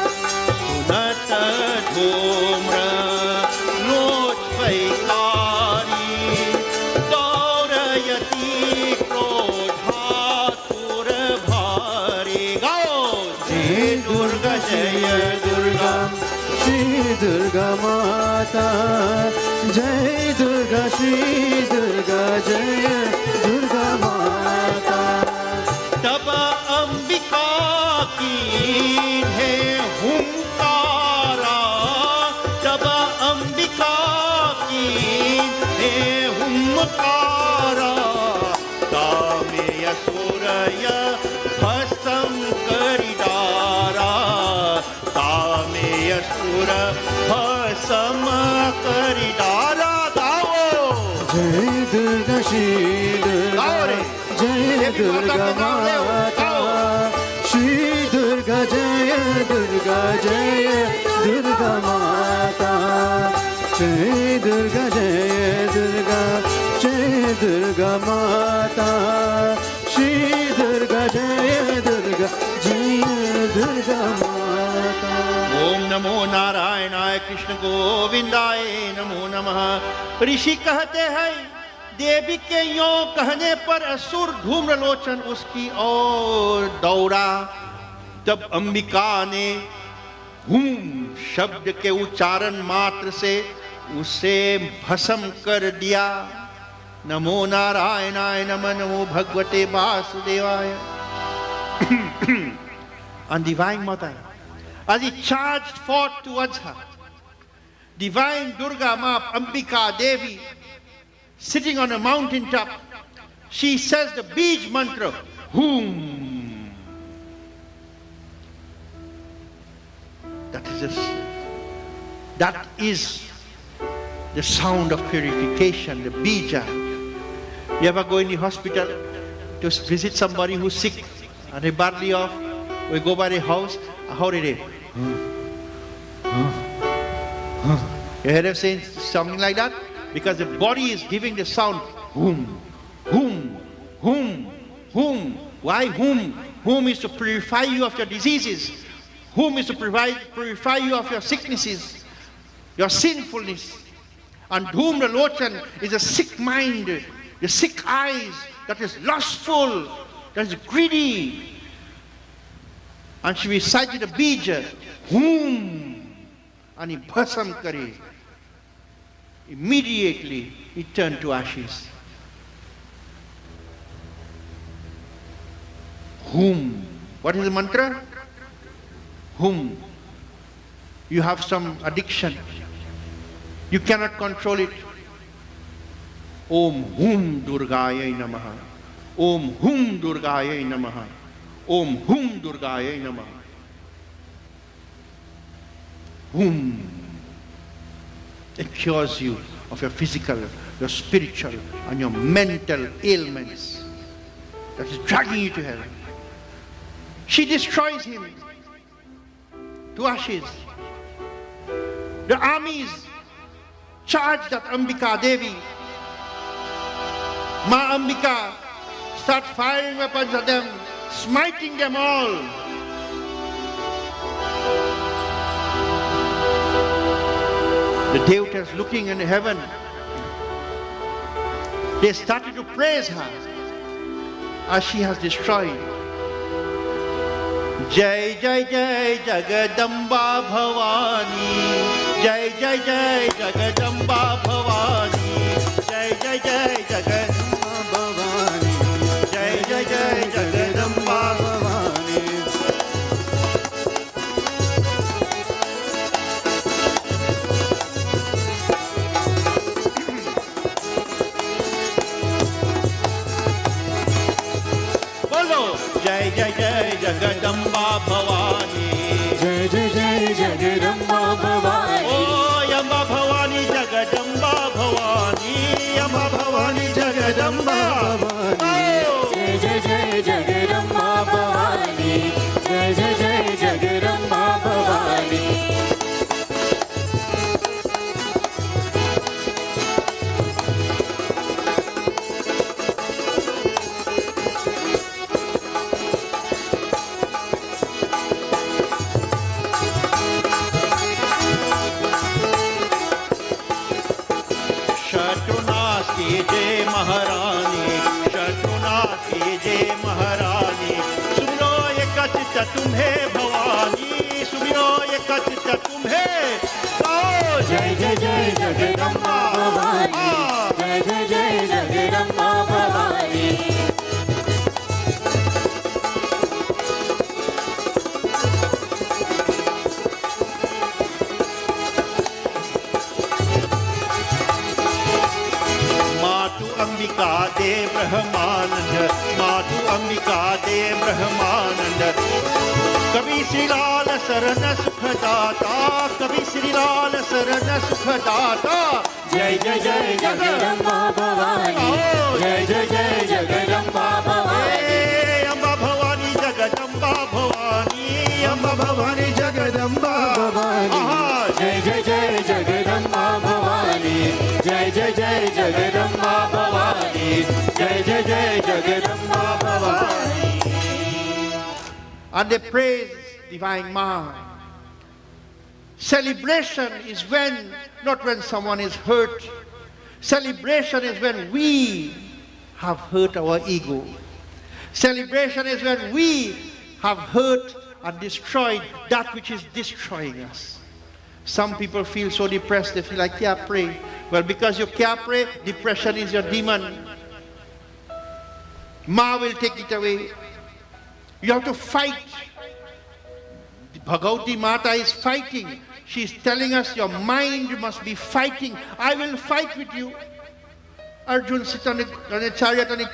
Sunata Dhumra Loch Vaikari Gaurayati Krodha Tur Bhari. Gao Jai Durga Jaya Durga, Shri Durga Mata, Jai Durga, Shri Durga, Jai Durga Mata. Taba Ambika ki hai humkara, Taba Ambika ki hai humkara, Tame Asuraya Hasam Karidara, Tame Asura Hasam Karidara. Jai Durga, Shri Durga, Jai Durga Mata, Shri Durga, Jai Durga, Jai Durga Mata, Jai Durga, Jai Durga, Jai Durga Mata, Shri Durga, Jai Durga, Jai Durga Mata. ओम नमो नारायणाय कृष्ण गोविंदाय नमो नमः. ऋषि कहते हैं देवी के यों कहने पर असुर धूम्रलोचन उसकी ओर दौड़ा. तब अंबिका ने हूम शब्द के उच्चारण मात्र से उसे भस्म कर दिया। नमो नारायणाय नमः, नमो भगवते वासुदेवाय। And Divine Mother, as he charged forth towards her, Divine Durga Ma Ambika Devi, sitting on a mountain top, she says the Bij mantra, Hum. That is the sound of purification, the Bija. You ever go in the hospital to visit somebody who's sick and they badly off? We go by the house, how did they? You heard them saying something like that? Because the body is giving the sound, Hum, Hum, Hum, Hum. Why Hum? Hum is to purify you of your diseases. Hum is to purify you of your sicknesses, your sinfulness. And Dhum the Lochan is a sick mind, the sick eyes, that is lustful, that is greedy. And she recited a bija, Hum, and he bhasam kare. Immediately he turned to ashes. Hum. What is the mantra? Hum. You have some addiction. You cannot control it. Om Hum Durgaya Namaha. Om Hum Durgaya Namaha. Om Hum Durgaya Namaha. Hum. It cures you of your physical, your spiritual, and your mental ailments that is dragging you to hell. She destroys him to ashes. The armies charged at Ambika Devi. Ma Ambika start firing weapons at them, smiting them all. The devatas looking in heaven, they started to praise her as she has destroyed. Jai Jai Jai Jagadamba Bhavani, Jai Jai Jai Jagadamba Bhavani, Jai Jai Jai Jagadamba Bhavani, Jai Jai Jai Jagadamba Bhavani. Bolo Jai Jai Jai Jagadamba Bhavani, Jai Jai Jai Jagadamba Bhavani. Oh Yamba Bhavani Jagadamba Bhavani, Yamba Bhavani Jagadamba Bhavani. Jai Jai Jai Jagadamba Bhavani, Jai Jai Jai Jagadamba Bhavani. जय महारानी, शत्रुनाथ की जय महारानी, सुमिरो ये कथित तुम्हें भवानी, सुमिरो ये कथित तुम्हें। जय जय जय जगदम्बा भवानी, जय जय जय जगदम्बा भवानी। अंबिका दे ब्रह्मानंद, मातु अंबिका दे ब्रह्मानंद, कभी श्रीलाल शरण सुखदाता, कभी श्रीलाल शरण सुखदाता। जय जय जय जगदम्बा भवानी, जय जय जय जगदम्बा भवानी। अम्बा भवानी जगदम्बा भवानी, अम्बा भवानी जगदम्बा भवानी। जय जय जय जगदम्बा भवानी, जय जय जय जगदम्बा भवानी, जय जय जय Jagdamba Bhavani. And they praise Divine Ma. Celebration is when, not when someone is hurt. Celebration is when we have hurt our ego. Celebration is when we have hurt and destroyed that which is destroying us. Some people feel so depressed, they feel like, can't pray. Well, because you can't pray, depression is your demon. Ma will take it away. You have to fight. Bhagavati Mata is fighting. She is telling us your mind must be fighting. I will fight with you. Arjun sits on a chariot and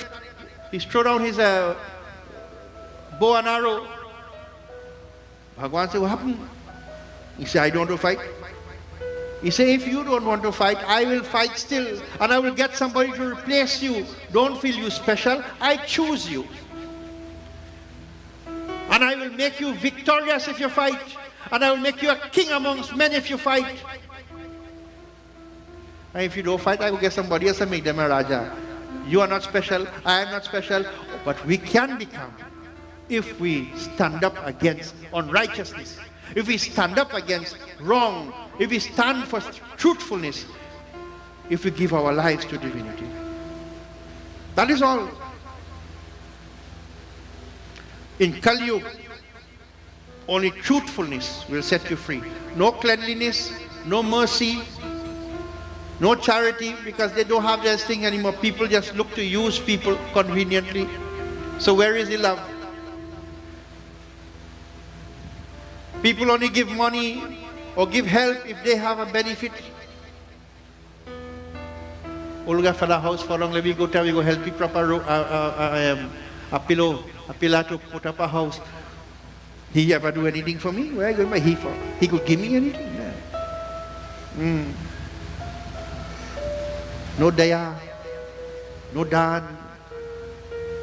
he throw down his bow and arrow. Bhagavan said, what happened? He said, I don't want to fight. He said, if you don't want to fight, I will fight still. And I will get somebody to replace you. Don't feel you special. I choose you. And I will make you victorious if you fight. And I will make you a king amongst men if you fight. And if you don't fight, I will get somebody else and make them a Raja. You are not special, I am not special. But we can become if we stand up against unrighteousness. If we stand up against wrong. If we stand for truthfulness. If we give our lives to divinity. That is all. In Kali Yuga, only truthfulness will set you free. No cleanliness, no mercy, no charity, because they don't have this thing anymore. People just look to use people conveniently. So where is the love? People only give money or give help if they have a benefit. Olga for the house for long, let me go tell we go help you proper a pillar to put up a house. He ever do anything for me? Where are you going by he for? He could give me anything? Yeah. No daya, no dan,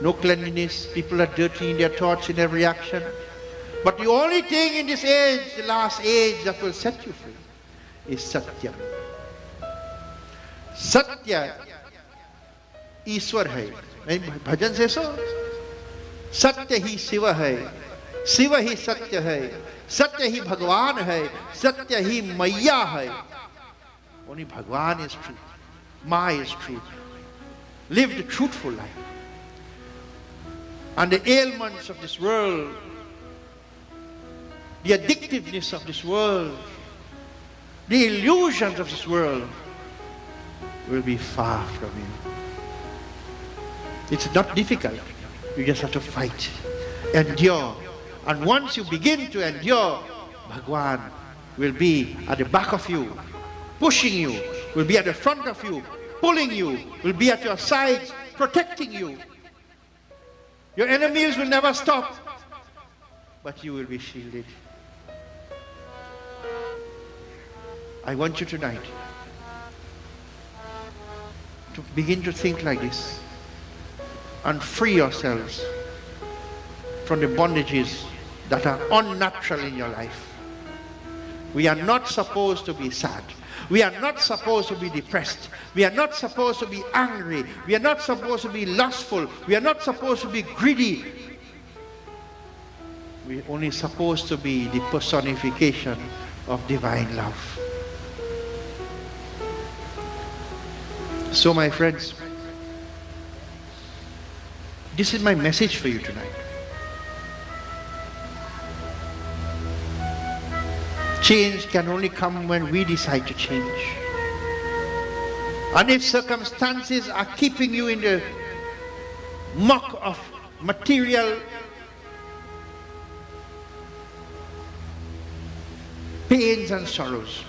no cleanliness. People are dirty in their thoughts, in every action. But the only thing in this age, the last age, that will set you free is Satya. Satya, Ishwar hai. Bhajan says so. Satya hi Shiva hai. Shiva hi Satya hai. Satya hi Bhagwan hai. Satya hi Maya hai. Only Bhagwan is truth. Ma is truth. Live the truthful life. And the ailments of this world, the addictiveness of this world, the illusions of this world will be far from you. It's not difficult. You just have to fight, endure. And once you begin to endure, Bhagwan will be at the back of you, pushing you, will be at the front of you, pulling you, will be at your sides, protecting you. Your enemies will never stop, but you will be shielded. I want you tonight to begin to think like this and free yourselves from the bondages that are unnatural in your life. We are not supposed to be sad. We are not supposed to be depressed. We are not supposed to be angry. We are not supposed to be lustful. We are not supposed to be greedy. We are only supposed to be the personification of divine love. So my friends, this is my message for you tonight. Change can only come when we decide to change. And if circumstances are keeping you in the muck of material pains and sorrows,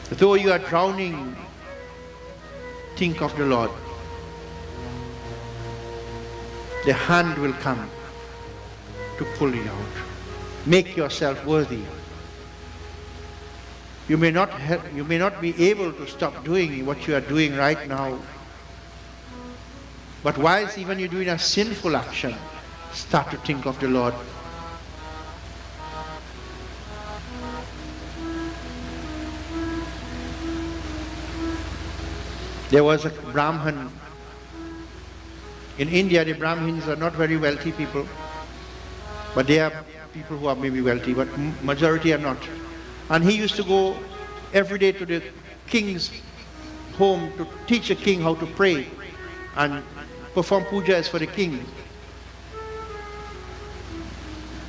though you are drowning, think of the Lord. The hand will come to pull you out. Make yourself worthy. You may not be able to stop doing what you are doing right now. But whilst even you're doing a sinful action, start to think of the Lord. There was a Brahman. In India, the Brahmins are not very wealthy people. But they are people who are maybe wealthy, but majority are not. And he used to go every day to the king's home to teach a king how to pray and perform pujas for the king.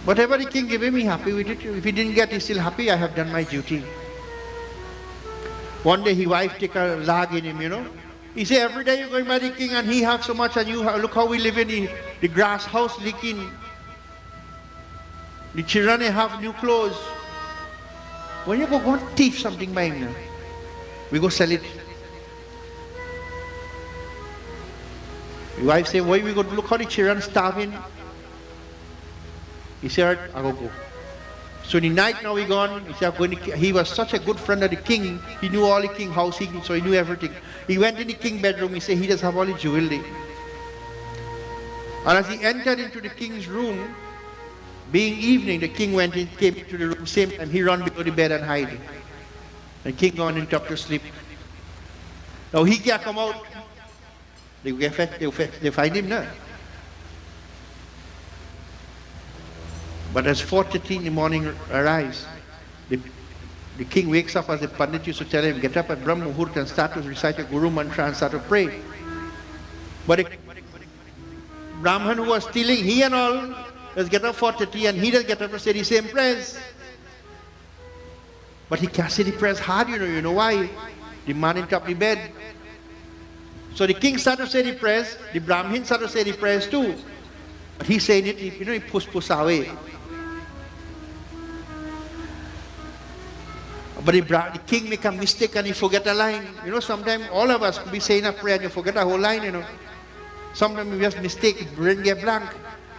Whatever the king gave him, he happy with it. If he didn't get, he's still happy. I have done my duty. One day his wife take a lag in him, you know. He say, every day you're going by the king and he have so much and you have, look how we live in the grass house leaking. The children they have new clothes. When you go and thief something by him now, we go sell it. The wife say, why we go to look how the children starving? He said, I go. So the night now we gone, he said, he was such a good friend of the king. He knew all the king house, so he knew everything. He went in the king bedroom, he said, he does have all the jewelry. And as he entered into the king's room, being evening, the king went in, came into the room, same time, he ran below the bed and hide. The king gone into up to sleep. Now he can't come out. They find him now. But as 4:30 in the morning arrives, the king wakes up as the Pundit used to tell him, get up at Brahm Muhurt and start to recite your Guru Mantra and start to pray. But the Brahman who was stealing, he and all, does get up 4:30 and he does get up to say the same prayers. But he can't say the prayers hard, you know why? The man in top of the bed. So the king started to say the prayers, the Brahmin started to say the prayers too. But he saying it, he push away. But the king make a mistake and he forget a line. You know, sometimes all of us could be saying a prayer and you forget a whole line, you know. Sometimes we just mistake, brain get blank.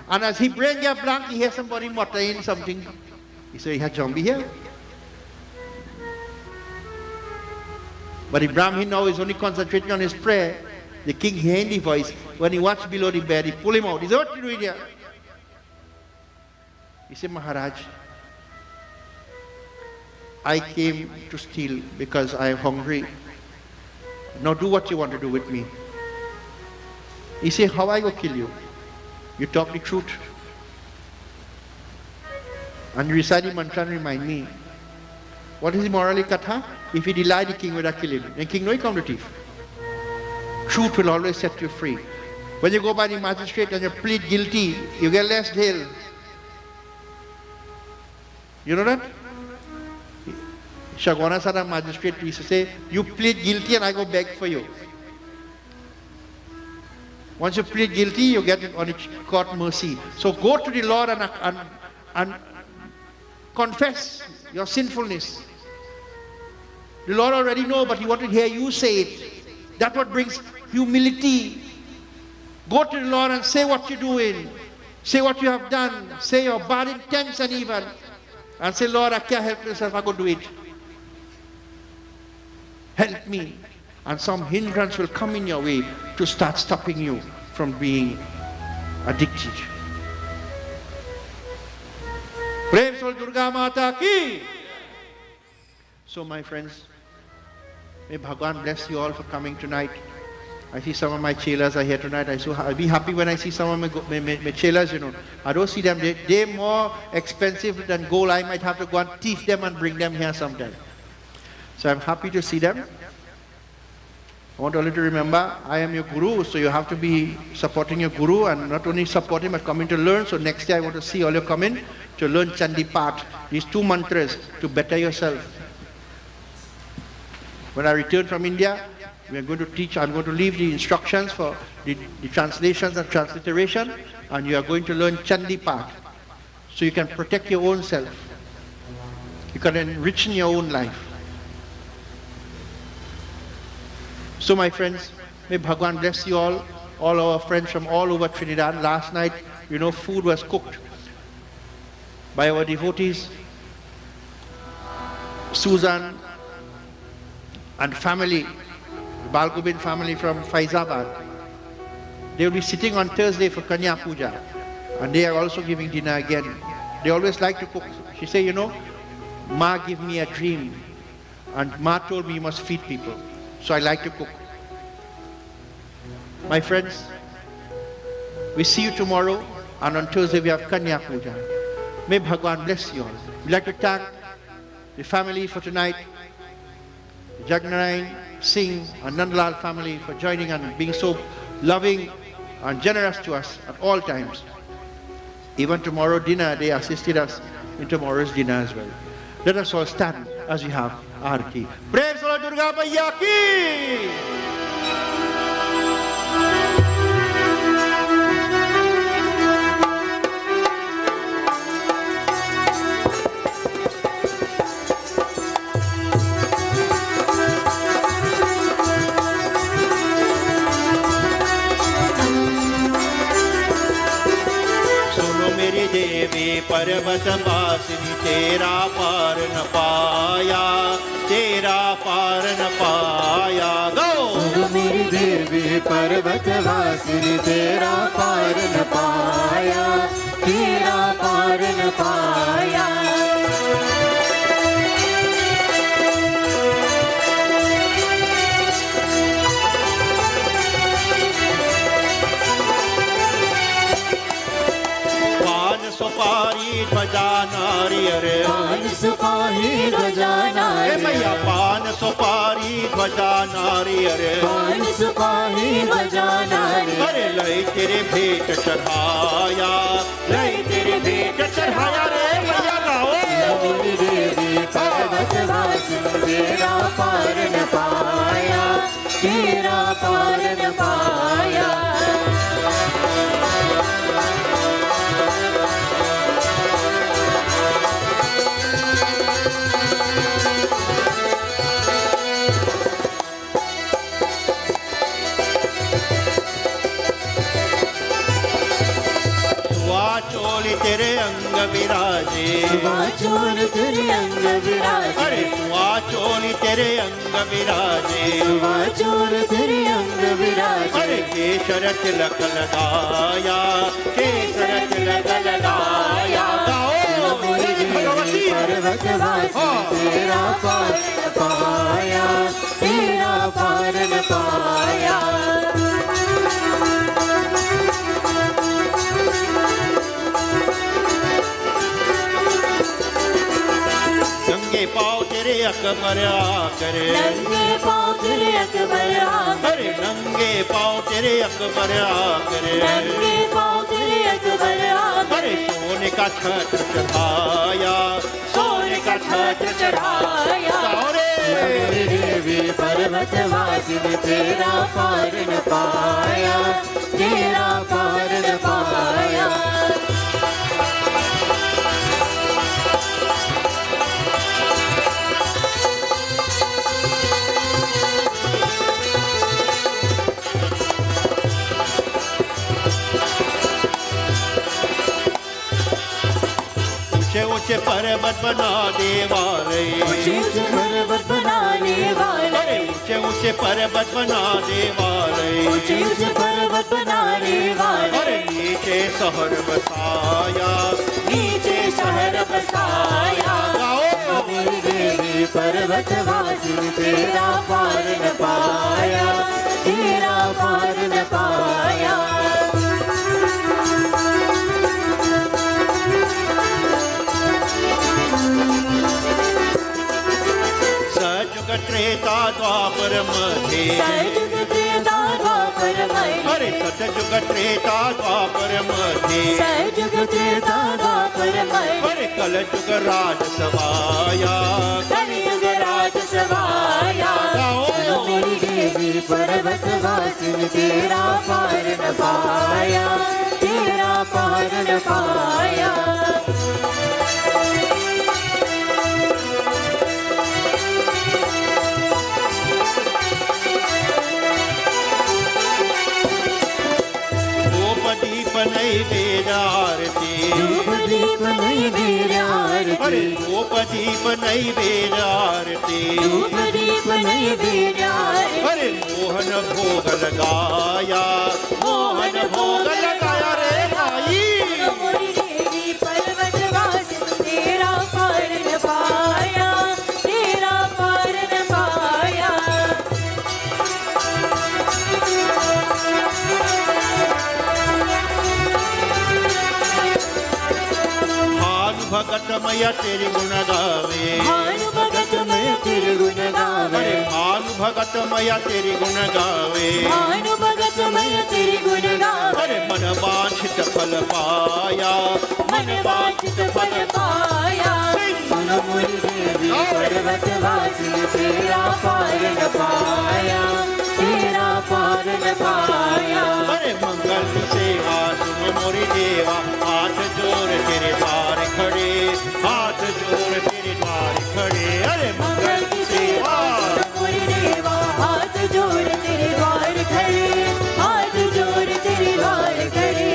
And as he brain get blank, he hears somebody muttering something. He said, he had zombie here. But the Brahmin now is only concentrating on his prayer. The king hearing the voice. When he watched below the bed, he pull him out. He said, what are you doing here? He said, Maharaj, I came to steal because I am hungry. Now do what you want to do with me. He said, how I go kill you? You talk the truth. And you recite the mantra and remind me. What is the morally katha? If he deny, the king would have killed him. The king no come to thief. Truth will always set you free. When you go by the magistrate and you plead guilty, you get less jail. You know that? Shagwana Sada magistrate used to say, you plead guilty and I go beg for you. Once you plead guilty, you get it on the court mercy. So go to the Lord and confess your sinfulness. The Lord already knows, but He wants to hear you say it. That's what brings humility. Go to the Lord and say what you're doing. Say what you have done. Say your bad intention even. And say, Lord, I can't help myself, I go do it. Help me. And some hindrance will come in your way to start stopping you from being addicted. Prem Sol Durga Mata ki. So my friends, may Bhagwan bless you all for coming tonight. I see some of my chelas are here tonight. I'll be happy when I see some of my chelas, you know. I don't see them. They're more expensive than gold. I might have to go and thief them and bring them here sometime. So I'm happy to see them. I want all of you to remember, I am your guru, so you have to be supporting your guru and not only supporting but coming to learn. So next year I want to see all you come in to learn Chandi Path, these 2 mantras to better yourself. When I return from India, we are going to teach, I'm going to leave the instructions for the translations and transliteration, and you are going to learn Chandi Path, so you can protect your own self. You can enrich in your own life. So my friends, may Bhagwan bless you all our friends from all over Trinidad. Last night, you know, food was cooked by our devotees, Susan and family, Balgobin family from Faizabad. They will be sitting on Thursday for Kanya Puja, and they are also giving dinner again. They always like to cook. She said, you know, Ma gave me a dream, and Ma told me you must feed people. So I like to cook. My friends, we see you tomorrow, and on Thursday we have Kanya Puja. May Bhagwan bless you all. We'd like to thank the family for tonight, Jagnarayan, Singh and Nandlal family for joining and being so loving and generous to us at all times. Even tomorrow dinner, they assisted us in tomorrow's dinner as well. Let us all stand as we have Aarti. Praise Lord Durga Maiya ki! देवी पर्वत वासिनी तेरा पार न पाया, तेरा पार न पाया। गो सुनो मेरी देवी पर्वत वासिनी तेरा पार न पाया, तेरा पार न पाया। सुपारी ध्वजा नारियर, पान सुपारी ध्वजा नारियर, मैया पान सुपारी ध्वजा नारियर, पान सुपारी ध्वजा नारियर। अरे लई तेरे भेंट चढ़ाया, लई तेरे भेंट चढ़ाया रे मैया गाओ। मेरी देवी पर्वत वासिनी तेरा पार न पाया, तेरा पार न पाया। चोली तेरे अंग विराजे, चोल तेरे अंग विराजे, अरे चोली तेरे अंग विराजे, चोल तेरे अंग विराजे। अरे केसर तिलक लगाया, केसर तिलक लगाया। पर्वत वासिनी तेरा पार न पाया, तेरा पार न पाया। नंगे पाँव तेरे अकबर आकर, नंगे पाँव तेरे अकबर आकर, अरे नंगे पाँव तेरे अकबर आकर, नंगे पाँव तेरे अकबर आकर। अरे सोने का छत्र चढ़ाया, सोने का छत्र चढ़ाया। देवी पर्वत वासिनी तेरा पार न पाया, तेरा पार न पाया। ऊंचे पर्वत बनाने वाले, ऊंचे पर्वत बनाने वाले, अरे ऊंचे पर्वत बनाने वाले, ऊंचे पर्वत बनाने वाले। अरे नीचे शहर बसाया, नीचे शहर बसाया। मेरी देवी पर्वत वासिनी तेरा पार न पाया, तेरा पार न पाया। सजुग त्रेता द्वापर मध्ये, सतयुग त्रेता द्वापर मध्ये, अरे सतयुग त्रेता द्वापर मध्ये, सतयुग त्रेता द्वापर मध्ये। अरे कलयुग राज सवाया, कलयुग राज सवाया। मेरी देवी पर्वत वासिनी तेरा पार न पाया, तेरा पार न पाया। दीप नैवेद्य आरती, धूप दीप नैवेद्य आरती, अरे धूप दीप नैवेद्य आरती, धूप दीप नैवेद्य आरती। अरे मोहन भोग लगाया, मोहन भोग लगाया रे भाई। मोरी देवी पर्वत वासिनी तेरा पार न पाया, तेरा पार न पाया। भगत मैया तेरी गुण गावे, भानु भगत मैं तेरे गुण गावे, अरे भानु भगत मैया तेरी गुण गावे। भानु भगत मैं तेरे गुण गावे। अरे मन वांछित फल पाया, मन वांछित फल पाया। सुनो मुनि देवी पर्वत वासी तेरा पार न पाया, तेरा पार न पाया। अरे मंगल की सेवा सुनो मोरी देवा, हाथ जोड़ तेरे द्वार खड़े, हाथ जोड़ तेरे द्वार खड़े। अरे मंगल की सेवा सुनो मोरी देवा, हाथ जोड़ तेरे द्वार खड़े, हाथ जोड़ तेरे द्वार खड़े।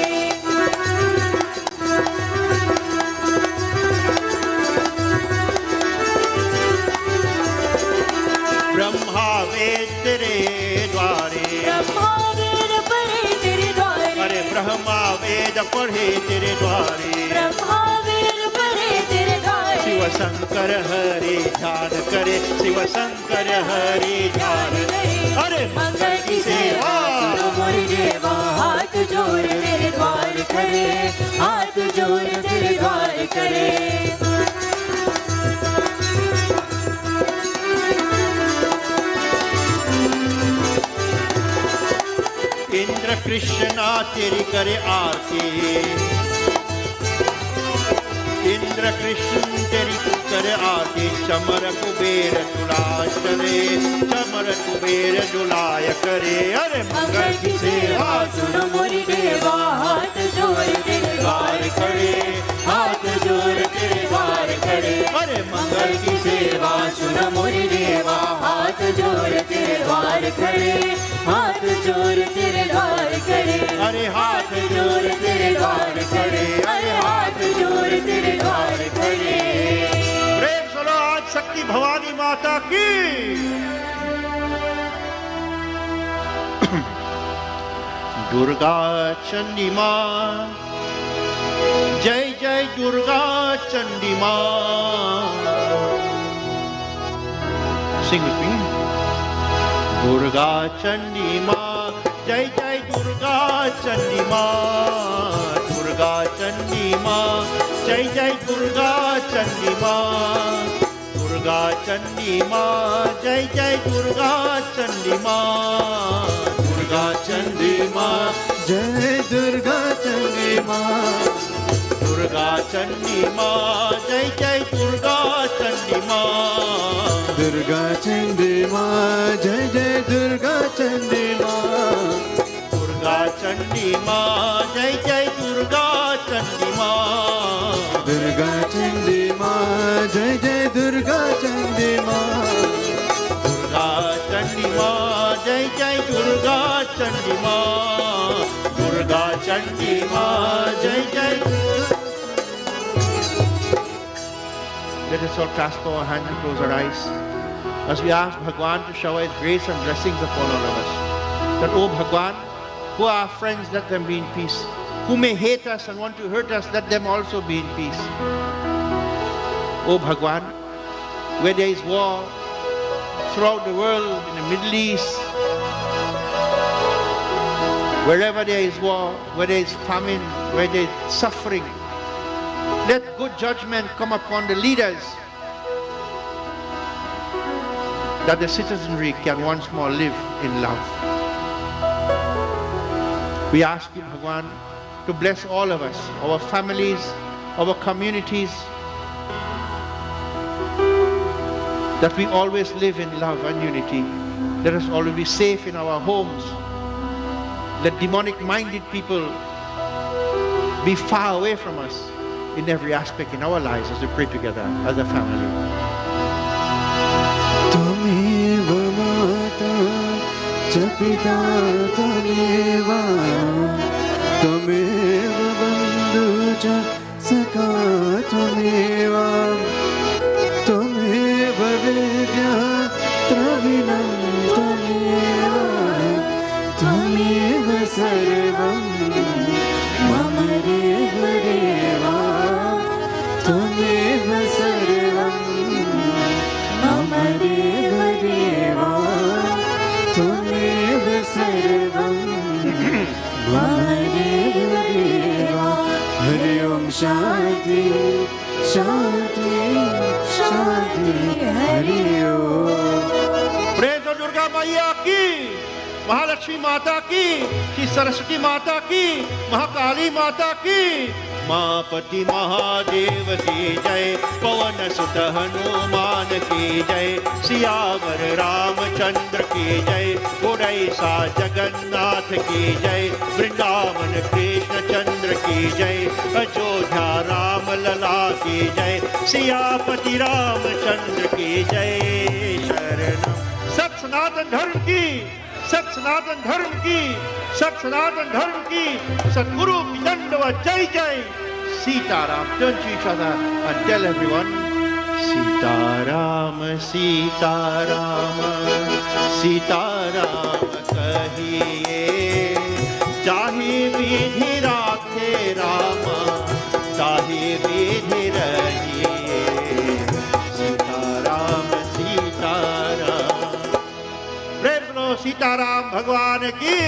ब्रह्मा वेद तेरे द्वारे, ब्रह्मा वेद पढ़े तेरे द्वारे। अरे ब्रह्मा वेद पढ़े तेरे द्वारे। ब्रह्मा वेद पढ़े तेरे द्वारे। शिव शंकर हरे ध्यान करे, शिव शंकर हरे ध्यान करे। अरे मंगल की सेवा सुनो मोरी देवा, हाथ जोड़ तेरे द्वार खड़े, हाथ जोड़ तेरे द्वार खड़े। इंद्र कृष्णा तेरी करे आरती, इंद्र कृष्ण तेरी करे आरती। चमर कुबेर दुलाय करे, चमर कुबेर दुलाय करे। अरे मंगल की सेवा सुनो मोरी देवा, हाथ जोड़ तेरे द्वार खड़े, हाथ जोड़ तेरे द्वार खड़े। अरे मंगल की सेवा सुनो मोरी देवा, हाथ जोड़ तेरे द्वार खड़े, हाथ जोड़ तेरे द्वार खड़े। अरे हाथ जोड़ तेरे द्वार खड़े, अरे हाथ जोड़ तेरे द्वार खड़े। प्रेम सुनो आज शक्ति भवानी माता की। दुर्गा चंडी माँ, जय जय दुर्गा चंडी माँ। Sing with me. Durga Chandi माँ, जय जय दुर्गा चंडी माँ। दुर्गा चंडी माँ, जय जय दुर्गा चंडी माँ। दुर्गा चंडी माँ, जय जय दुर्गा चंडी माँ। दुर्गा चंडी माँ, जय दुर्गा चंडी माँ। दुर्गा चंडी माँ, जय जय दुर्गा चंडी माँ। दुर्गा चंडी माँ, जय जय दुर्गा चंडी माँ। दुर्गा चंडी माँ, जय जय दुर्गा चंडी माँ। दुर्गा चंडी माँ, जय जय दुर्गा चंडी माँ। दुर्गा चंडी माँ, जय जय दुर्गा चंडी माँ। दुर्गा चंडी माँ, जय जय। Let us all clasp our hands and close our eyes as we ask Bhagwan to shower His grace and blessings upon all of us. That, oh Bhagwan, who are our friends, let them be in peace. Who may hate us and want to hurt us, let them also be in peace. Oh Bhagwan, where there is war throughout the world, in the Middle East, wherever there is war, where there is famine, where there is suffering, let good judgment come upon the leaders, that the citizenry can once more live in love. We ask you, Bhagwan, to bless all of us, our families, our communities, that we always live in love and unity. Let us always be safe in our homes. Let demonic-minded people be far away from us in every aspect in our lives as we pray together as a family. त्वमेव माता च पिता त्वमेव, त्वमेव बन्धु च सखा त्वमेव, त्वमेव वेद्यः द्रविणं त्वमेव, त्वमेव सर्वं मम देव देवा, त्वमेव सर्वं मम देव देवा, त्वमेव सर्वं मम देव देवा। हरि ओम शांति शांति शांति हरि ओम। प्रेज दुर्गा मैया की, महालक्ष्मी माता की, श्री सरस्वती माता की, महाकाली माता की। मापति महादेव की जय, पवन सुत हनुमान की जय, सियावर रामचंद्र की जय, उड़ैसा जगन्नाथ की जय, वृंदावन कृष्ण चंद्र की जय, अयोध्या राम लला की जय, सियापति रामचंद्र की जय शरणम। सत सनातन धर्म की, सत सनातन धर्म की, सत सनातन धर्म की, सतगुरु की दंडवत जय जय। Sitaram. Turn to each other and tell everyone, Sitaram Sitaram Sitaram कहिए, जाहि विधि राखे रामा, ताहि विधि रहिए। सीताराम सीताराम। प्रेम लो सीताराम भगवान की।